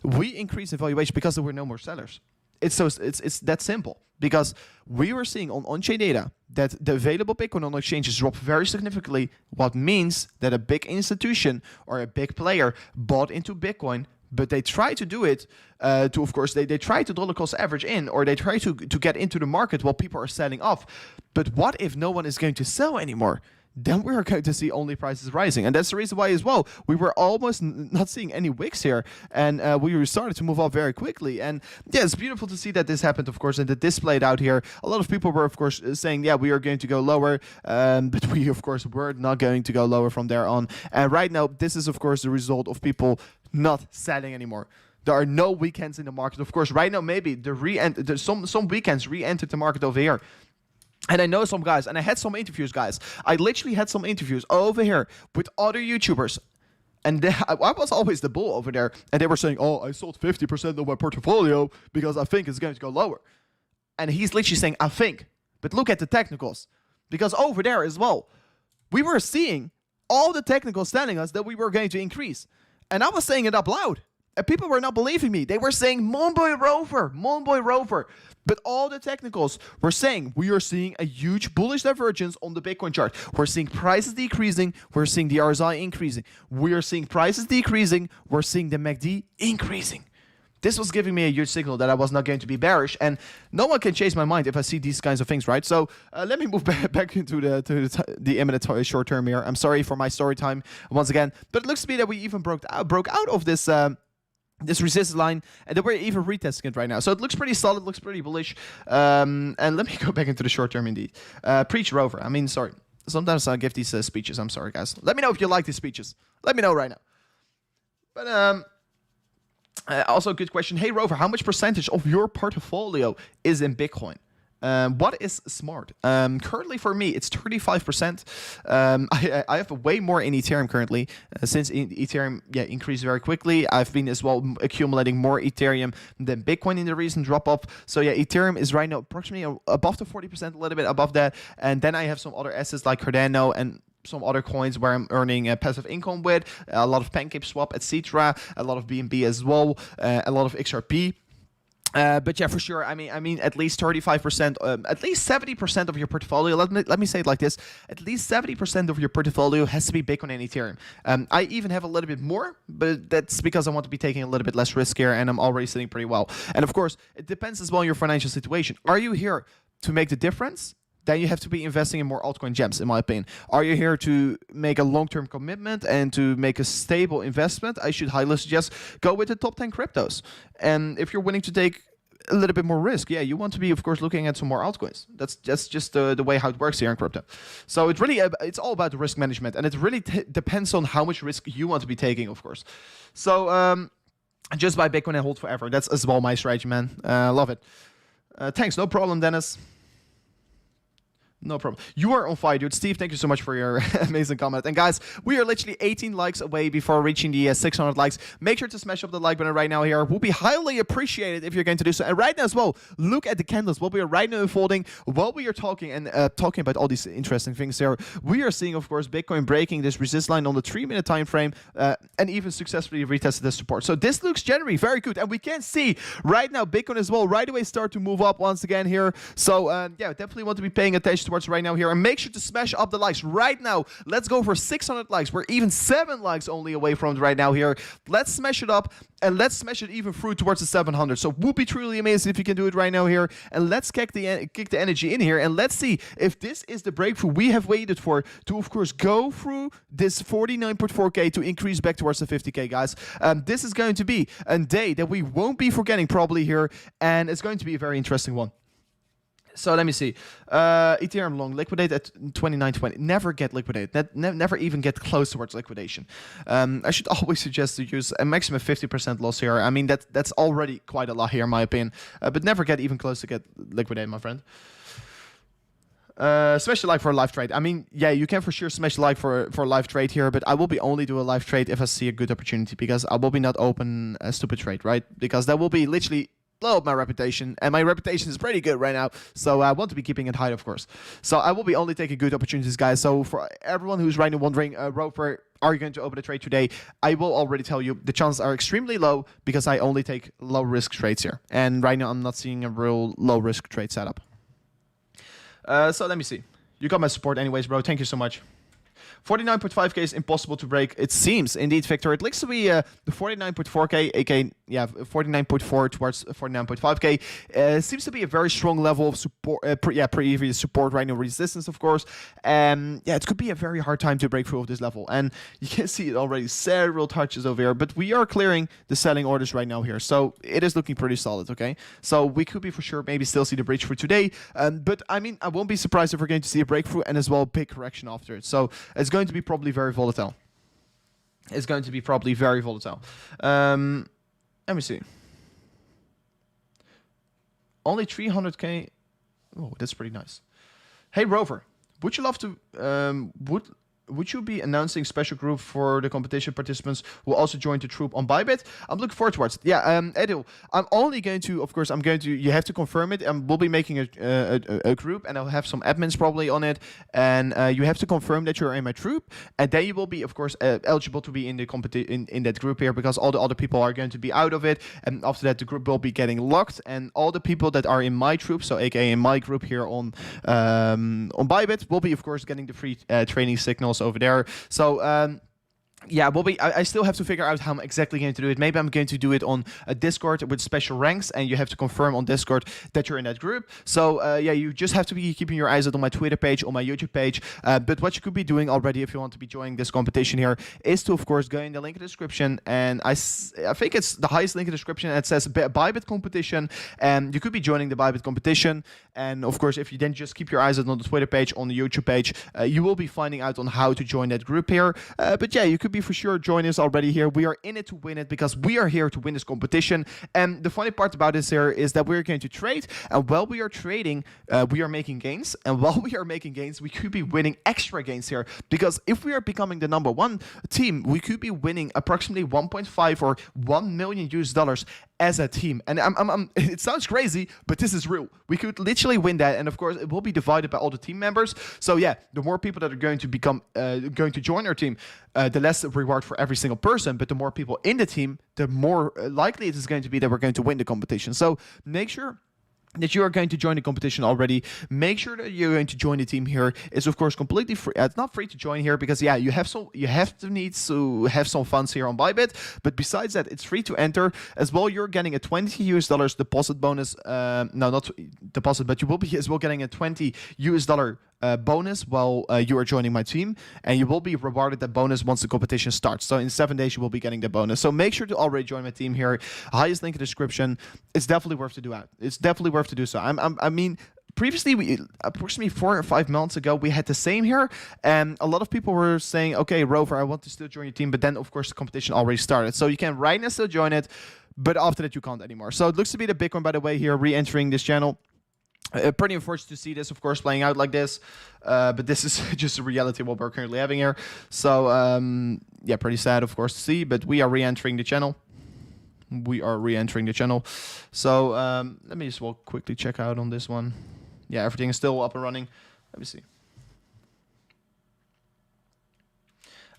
We increased in valuation because there were no more sellers. It's that simple. Because we were seeing on-chain data that the available Bitcoin on exchanges dropped very significantly, what means that a big institution or a big player bought into Bitcoin, but they try to do it of course, they try to dollar cost average in, or they try to get into the market while people are selling off. But what if no one is going to sell anymore? Then we're going to see only prices rising. And that's the reason why as well, we were almost not seeing any wicks here. And we started to move up very quickly. And yeah, it's beautiful to see that this happened, of course, and that this played out here. A lot of people were, of course, saying, yeah, we are going to go lower. But we, of course, were not going to go lower from there on. And right now, this is, of course, the result of people not selling anymore. There are no weekends in the market. Of course, right now, maybe some weekends re-entered the market over here. And I know some guys, and I had some interviews, guys. I literally had some interviews over here with other YouTubers. And I was always the bull over there. And they were saying, oh, I sold 50% of my portfolio because I think it's going to go lower. And he's literally saying, I think. But look at the technicals. Because over there as well, we were seeing all the technicals telling us that we were going to increase. And I was saying it up loud. And people were not believing me. They were saying, Monboy Rover. But all the technicals were saying we are seeing a huge bullish divergence on the Bitcoin chart. We're seeing prices decreasing. We're seeing the RSI increasing. We are seeing prices decreasing. We're seeing the MACD increasing. This was giving me a huge signal that I was not going to be bearish. And no one can change my mind if I see these kinds of things, right? So let me move back into the imminent short term here. I'm sorry for my story time once again. But it looks to me that we even broke out of this... this resistance line, and then we're even retesting it right now. So it looks pretty solid, looks pretty bullish. And let me go back into the short term indeed. Preach Rover. I mean, sorry. Sometimes I give these speeches. I'm sorry, guys. Let me know if you like these speeches. Let me know right now. But also a good question. Hey, Rover, how much percentage of your portfolio is in Bitcoin? What is smart? Currently for me, it's 35%. I have way more in Ethereum currently, since Ethereum increased very quickly. I've been as well accumulating more Ethereum than Bitcoin in the recent drop off. So yeah, Ethereum is right now approximately above the 40%, a little bit above that. And then I have some other assets like Cardano and some other coins where I'm earning passive income with, a lot of PancakeSwap, etc., a lot of BNB as well, a lot of XRP. But yeah, for sure. I mean, at least 35%, at least 70% of your portfolio. Let me say it like this: at least 70% of your portfolio has to be Bitcoin and Ethereum. I even have a little bit more, but that's because I want to be taking a little bit less risk here, and I'm already sitting pretty well. And of course, it depends as well on your financial situation. Are you here to make the difference? Then you have to be investing in more altcoin gems, in my opinion. Are you here to make a long-term commitment and to make a stable investment? I should highly suggest go with the top 10 cryptos. And if you're willing to take a little bit more risk, yeah, you want to be, of course, looking at some more altcoins. That's just the way how it works here in crypto. So it's all about the risk management, and it really depends on how much risk you want to be taking, of course. So Just buy Bitcoin and hold forever. That's as well my strategy, man. Love it. Thanks. No problem, Dennis. No problem. You are on fire, dude. Steve, thank you so much for your amazing comment. And guys, we are literally 18 likes away before reaching the 600 likes. Make sure to smash up the like button right now here. It will be highly appreciated if you're going to do so. And right now as well, look at the candles. What we are right now unfolding, while we are talking and talking about all these interesting things here, we are seeing, of course, Bitcoin breaking this resist line on the 3-minute time frame and even successfully retested the support. So this looks generally very good. And we can see right now Bitcoin as well right away start to move up once again here. So yeah, definitely want to be paying attention towards right now here, and make sure to smash up the likes right now. Let's go for 600 likes. We're even 7 likes only away from it right now here. Let's smash it up, and let's smash it even through towards the 700. So would be truly amazing if you can do it right now here. And let's kick the energy in here, and let's see if this is the breakthrough we have waited for to, of course, go through this 49.4k to increase back towards the 50k, guys. This is going to be a day that we won't be forgetting probably here, and it's going to be a very interesting one. So let me see. Ethereum long liquidate at 29.20. Never get liquidated. Never even get close towards liquidation. I should always suggest to use a maximum 50% loss here. I mean, that's already quite a lot here, in my opinion. But never get even close to get liquidated, my friend. Smash the like for a live trade. I mean, yeah, you can for sure smash the like for a live trade here, but I will be only do a live trade if I see a good opportunity, because I will be not open a stupid trade, right? Because that will be literally blow up my reputation, and my reputation is pretty good right now, so I want to be keeping it high, of course. So I will be only taking good opportunities, guys. So for everyone who's right now wondering, Rover, are you going to open a trade today? I will already tell you the chances are extremely low, because I only take low risk trades here, and right now I'm not seeing a real low risk trade setup. So let me see. You got my support anyways, bro. Thank you so much. 49.5k is impossible to break. It seems indeed, Victor. It looks to be the 49.4k, aka yeah, 49.4 towards 49.5k. Seems to be a very strong level of support. Previous support right now, resistance, of course. Yeah, it could be a very hard time to break through of this level, and you can see it already. Several touches over here, but we are clearing the selling orders right now here, so it is looking pretty solid. Okay, so we could be for sure maybe still see the breach for today, but I mean, I won't be surprised if we're going to see a breakthrough and as well a big correction after it. So it's going to be probably very volatile. It's going to be probably very volatile. Let me see. Only 300k. Oh, that's pretty nice. Hey, Rover, would you love to would you be announcing special group for the competition participants who also joined the troop on Bybit? I'm looking forward towards it. Yeah, Edil, I'm only going to, of course, you have to confirm it, and we'll be making a group, and I'll have some admins probably on it, and you have to confirm that you're in my troop, and then you will be, of course, eligible to be in the in that group here, because all the other people are going to be out of it, and after that the group will be getting locked, and all the people that are in my troop, so aka in my group here on Bybit, will be, of course, getting the free training signals over there. So yeah, I still have to figure out how I'm exactly going to do it. Maybe I'm going to do it on a Discord with special ranks, and you have to confirm on Discord that you're in that group. So yeah, you just have to be keeping your eyes out on my Twitter page, on my YouTube page. But what you could be doing already if you want to be joining this competition here is to, of course, go in the link in the description, and I think it's the highest link in the description, and it says Bybit competition, and you could be joining the Bybit competition. And of course, if you then just keep your eyes out on the Twitter page, on the YouTube page, you will be finding out on how to join that group here. But yeah, you could be for sure join us already here. We are in it to win it, because we are here to win this competition. And the funny part about this here is that we're going to trade, and while we are trading, we are making gains, and while we are making gains, we could be winning extra gains here, because if we are becoming the #1 team, we could be winning approximately 1.5 or $1 million US as a team. And it sounds crazy, but this is real. We could literally win that, and of course it will be divided by all the team members. So yeah, the more people that are going to become going to join our team, the less reward for every single person, but the more people in the team, the more likely it is going to be that we're going to win the competition. So make sure that you are going to join the competition already. Make sure that you're going to join the team here. It's of course completely free. It's not free to join here, because yeah, you have to have some funds here on Bybit. But besides that, it's free to enter as well. You're getting a $20 US deposit bonus. No, not deposit, but you will be as well getting a $20 US bonus while you are joining my team, and you will be rewarded that bonus once the competition starts. So in 7 days you will be getting the bonus. So make sure to already join my team here. Highest link in the description. It's definitely worth to do that. It's definitely worth to do so. I mean, previously, approximately 4 or 5 months ago, we had the same here, and a lot of people were saying, okay, Rover, I want to still join your team, but then, of course, the competition already started. So you can right now still join it, but after that, you can't anymore. So it looks to be the Bitcoin, by the way, here, re-entering this channel. Pretty unfortunate to see this, of course, playing out like this, but this is just a reality of what we're currently having here. So, yeah, pretty sad, of course, to see, but we are re-entering the channel. So, let me just quickly check out on this one. Yeah, everything is still up and running. Let me see.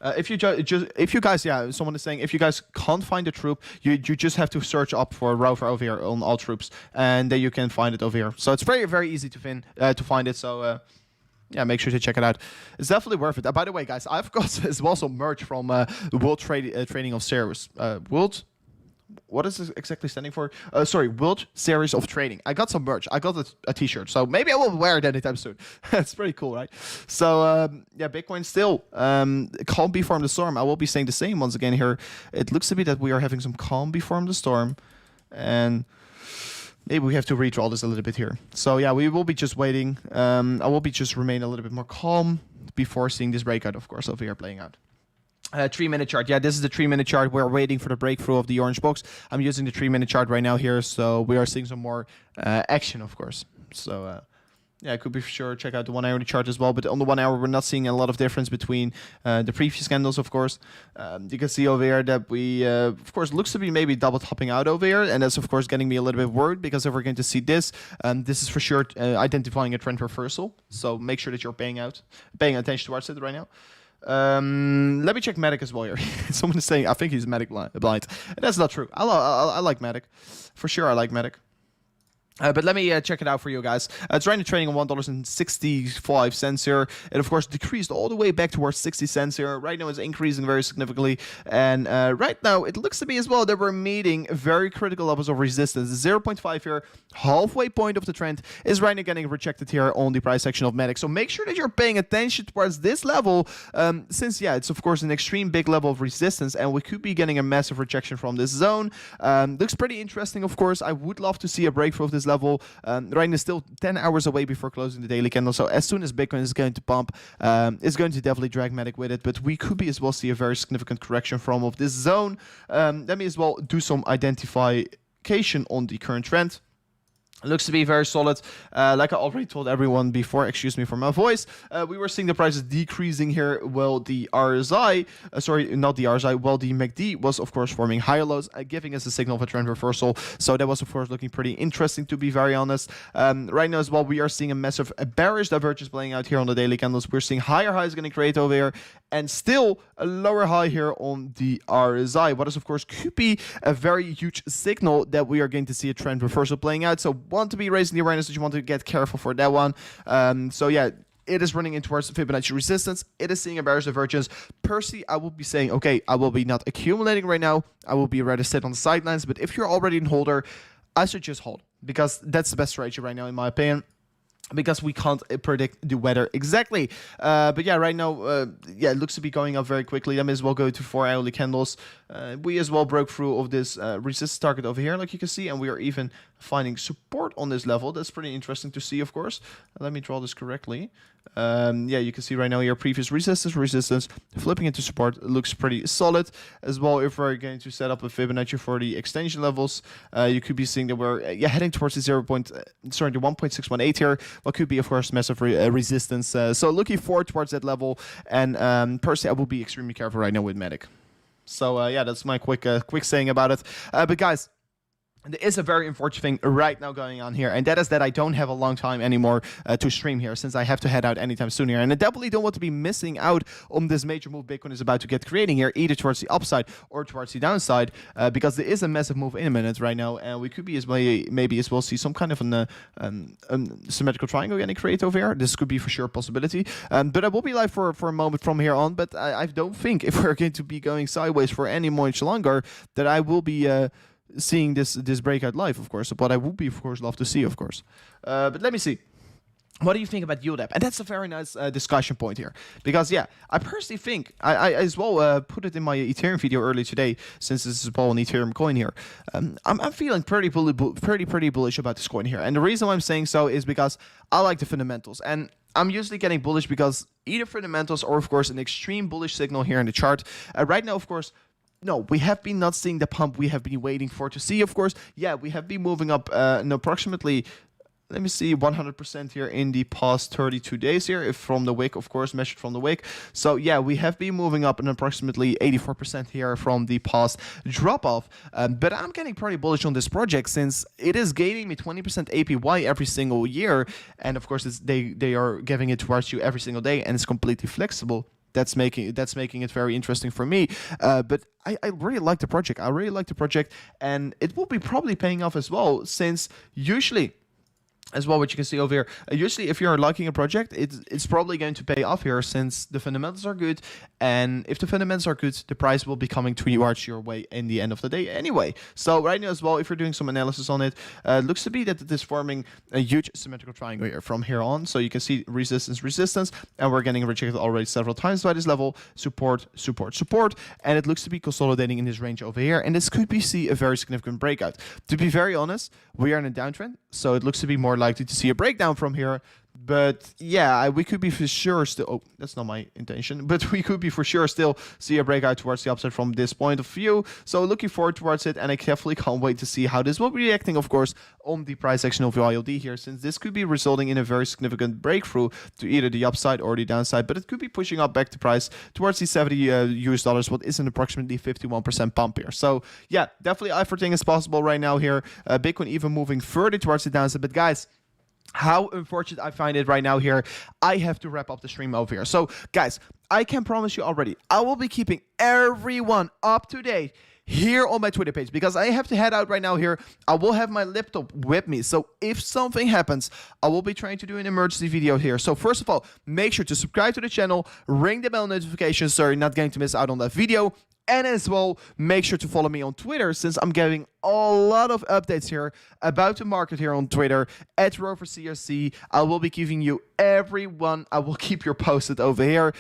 If you guys, yeah, someone is saying if you guys can't find the troop, you just have to search up for Rover over here on all troops, and then you can find it over here. So it's very easy to find it. So yeah, make sure to check it out. It's definitely worth it. By the way, guys, I've got as well some merch from the World Trading of Series. World. What is this exactly standing for? Sorry, World Series of Trading. I got some merch. I got a t-shirt. So maybe I will wear it anytime soon. It's pretty cool, right? So, yeah, Bitcoin still calm before the storm. I will be saying the same once again here. It looks to be that we are having some calm before the storm. And maybe we have to redraw this a little bit here. So, yeah, we will be just waiting. I will be just remain a little bit more calm before seeing this breakout, of course, over here playing out. 3-minute chart. Yeah, this is the 3-minute chart. We're waiting for the breakthrough of the orange box. I'm using the 3-minute chart right now here, so we are seeing some more action, of course. So, yeah, it could be for sure. Check out the 1 hourly chart as well. But on the 1 hour, we're not seeing a lot of difference between the previous candles, of course. You can see over here that we, of course, looks to be maybe double topping out over here. And that's, of course, getting me a little bit worried because if we're going to see this, this is for sure identifying a trend reversal. So make sure that you're paying attention towards it right now. Let me check Matic as well here. Someone is saying I think he's Matic blind. That's not true. I like Matic. For sure I like Matic. But let me check it out for you guys. It's right now trading on $1.65 here. It, of course, decreased all the way back towards 60 cents here. Right now, it's increasing very significantly. And right now, it looks to me as well that we're meeting very critical levels of resistance. 0.5 here, halfway point of the trend, is right now getting rejected here on the price section of Matic. So make sure that you're paying attention towards this level, since, yeah, it's, of course, an extreme big level of resistance. And we could be getting a massive rejection from this zone. Looks pretty interesting, of course. I would love to see a breakthrough of this level. Right now, still 10 hours away before closing the daily candle. So as soon as Bitcoin is going to pump, it's going to definitely drag Matic with it. But we could be as well see a very significant correction from of this zone. Let me as well do some identification on the current trend. Looks to be very solid. Like I already told everyone before, excuse me for my voice, we were seeing the prices decreasing here while the RSI, sorry, not the RSI, while the MACD was, of course, forming higher lows, giving us a signal of a trend reversal. So that was, of course, looking pretty interesting, to be very honest. Right now as well, we are seeing a massive bearish divergence playing out here on the daily candles. We're seeing higher highs going to create over here, and still a lower high here on the RSI. What is, of course, could be a very huge signal that we are going to see a trend reversal playing out. So want to be raising the awareness that you want to get careful for that one. So yeah, it is running in towards the Fibonacci resistance. It is seeing a bearish divergence. Personally, I will be saying, okay, I will be not accumulating right now. I will be rather sit on the sidelines. But if you're already in holder, I should just hold, because that's the best strategy right now, in my opinion. Because we can't predict the weather exactly. But yeah, right now, yeah, it looks to be going up very quickly. I may as well go to 4 hourly candles. We as well broke through of this resistance target over here, like you can see, and we are even finding support on this level. That's pretty interesting to see, of course. Let me draw this correctly. Yeah, you can see right now here previous resistance, flipping into support. It looks pretty solid as well. If we're going to set up a Fibonacci for the extension levels, you could be seeing that we're heading towards the 1.618 here. What could be, of course, massive resistance. So looking forward towards that level. And personally, I will be extremely careful right now with Matic. So yeah, that's my quick saying about it. But guys, there is a very unfortunate thing right now going on here, and that is that I don't have a long time anymore to stream here, since I have to head out anytime soon here. And I definitely don't want to be missing out on this major move Bitcoin is about to get creating here, either towards the upside or towards the downside, because there is a massive move in a minute right now, and we could be as well, maybe as well see some kind of an symmetrical triangle getting created over here. This could be for sure a possibility. But I will be live for a moment from here on, but I don't think if we're going to be going sideways for any much longer that I will be seeing this breakout live, of course. But I would be, of course, love to see, of course. But let me see. what do you think about Usdt? And that's a very nice discussion point here, because yeah, I personally think I as well put it in my Ethereum video earlier today, since this is an Ethereum coin here. I'm feeling pretty bullish about this coin here, and the reason why I'm saying so is because I like the fundamentals, and I'm usually getting bullish because either fundamentals or of course an extreme bullish signal here in the chart. Right now, of course. No, we have been not seeing the pump we have been waiting for to see, of course. Yeah, we have been moving up approximately, let me see, 100% here in the past 32 days here, if from the wick, of course, measured from the wick. So yeah, we have been moving up in approximately 84% here from the past drop-off. But I'm getting pretty bullish on this project since it is gaining me 20% APY every single year. And of course, they are giving it towards you every single day, and it's completely flexible. That's making it very interesting for me. But I really like the project. And it will be probably paying off as well, since usually, as well, what you can see over here, usually if you're liking a project, it's probably going to pay off here, since the fundamentals are good, and if the fundamentals are good, the price will be coming towards your way in the end of the day anyway. So right now as well, if you're doing some analysis on it, looks to be that it is forming a huge symmetrical triangle here from here on. So you can see resistance, and we're getting rejected already several times by this level, support, and it looks to be consolidating in this range over here, and this could be a very significant breakout. To be very honest, we are in a downtrend, so it looks to be more likely to see a breakdown from here. But yeah, we could be for sure still, oh, that's not my intention, but we could be for sure still see a breakout towards the upside from this point of view. So looking forward towards it, and I definitely can't wait to see how this will be reacting, of course, on the price action of USD here, since this could be resulting in a very significant breakthrough to either the upside or the downside, but it could be pushing up back the price towards the 70 US dollars, what is an approximately 51% pump here. So yeah, definitely everything is possible right now here. Bitcoin even moving further towards the downside, but guys, how unfortunate I find it right now here. I have to wrap up the stream over here. So guys, I can promise you already, I will be keeping everyone up to date here on my Twitter page, because I have to head out right now here. I will have my laptop with me, so if something happens, I will be trying to do an emergency video here. So first of all, make sure to subscribe to the channel, ring the bell notification so you're not going to miss out on that video. And as well, make sure to follow me on Twitter, since I'm giving a lot of updates here about the market here on Twitter, at RoverCRC. I will be giving you everyone. I will keep you posted over here.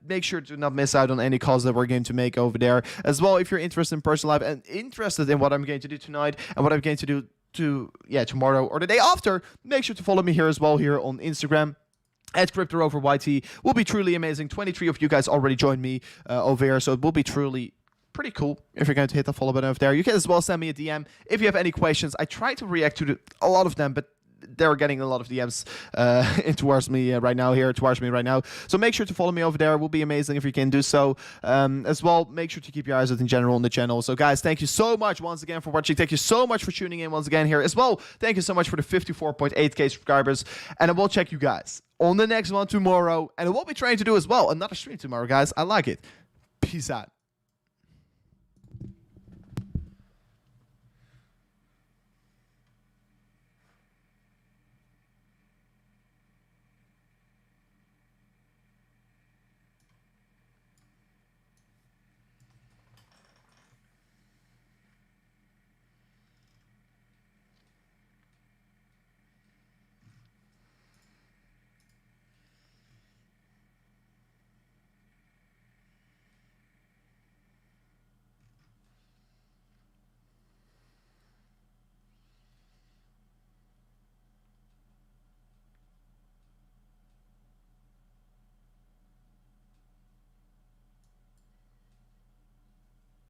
Make sure to not miss out on any calls that we're going to make over there. As well, if you're interested in personal life and interested in what I'm going to do tonight and what I'm going to do tomorrow or the day after, make sure to follow me here as well here on Instagram. At Crypto Rover YT will be truly amazing. 23 of you guys already joined me over here, so it will be truly pretty cool if you're going to hit the follow button over there. You can as well send me a DM if you have any questions. I try to react to a lot of them, but they're getting a lot of DMs towards me right now. So make sure to follow me over there. It will be amazing if you can do so. As well, make sure to keep your eyes out in general on the channel. So guys, thank you so much once again for watching. Thank you so much for tuning in once again here as well. Thank you so much for the 54.8k subscribers. And I will check you guys on the next one tomorrow. And I will be trying to do as well another stream tomorrow, guys. I like it. Peace out.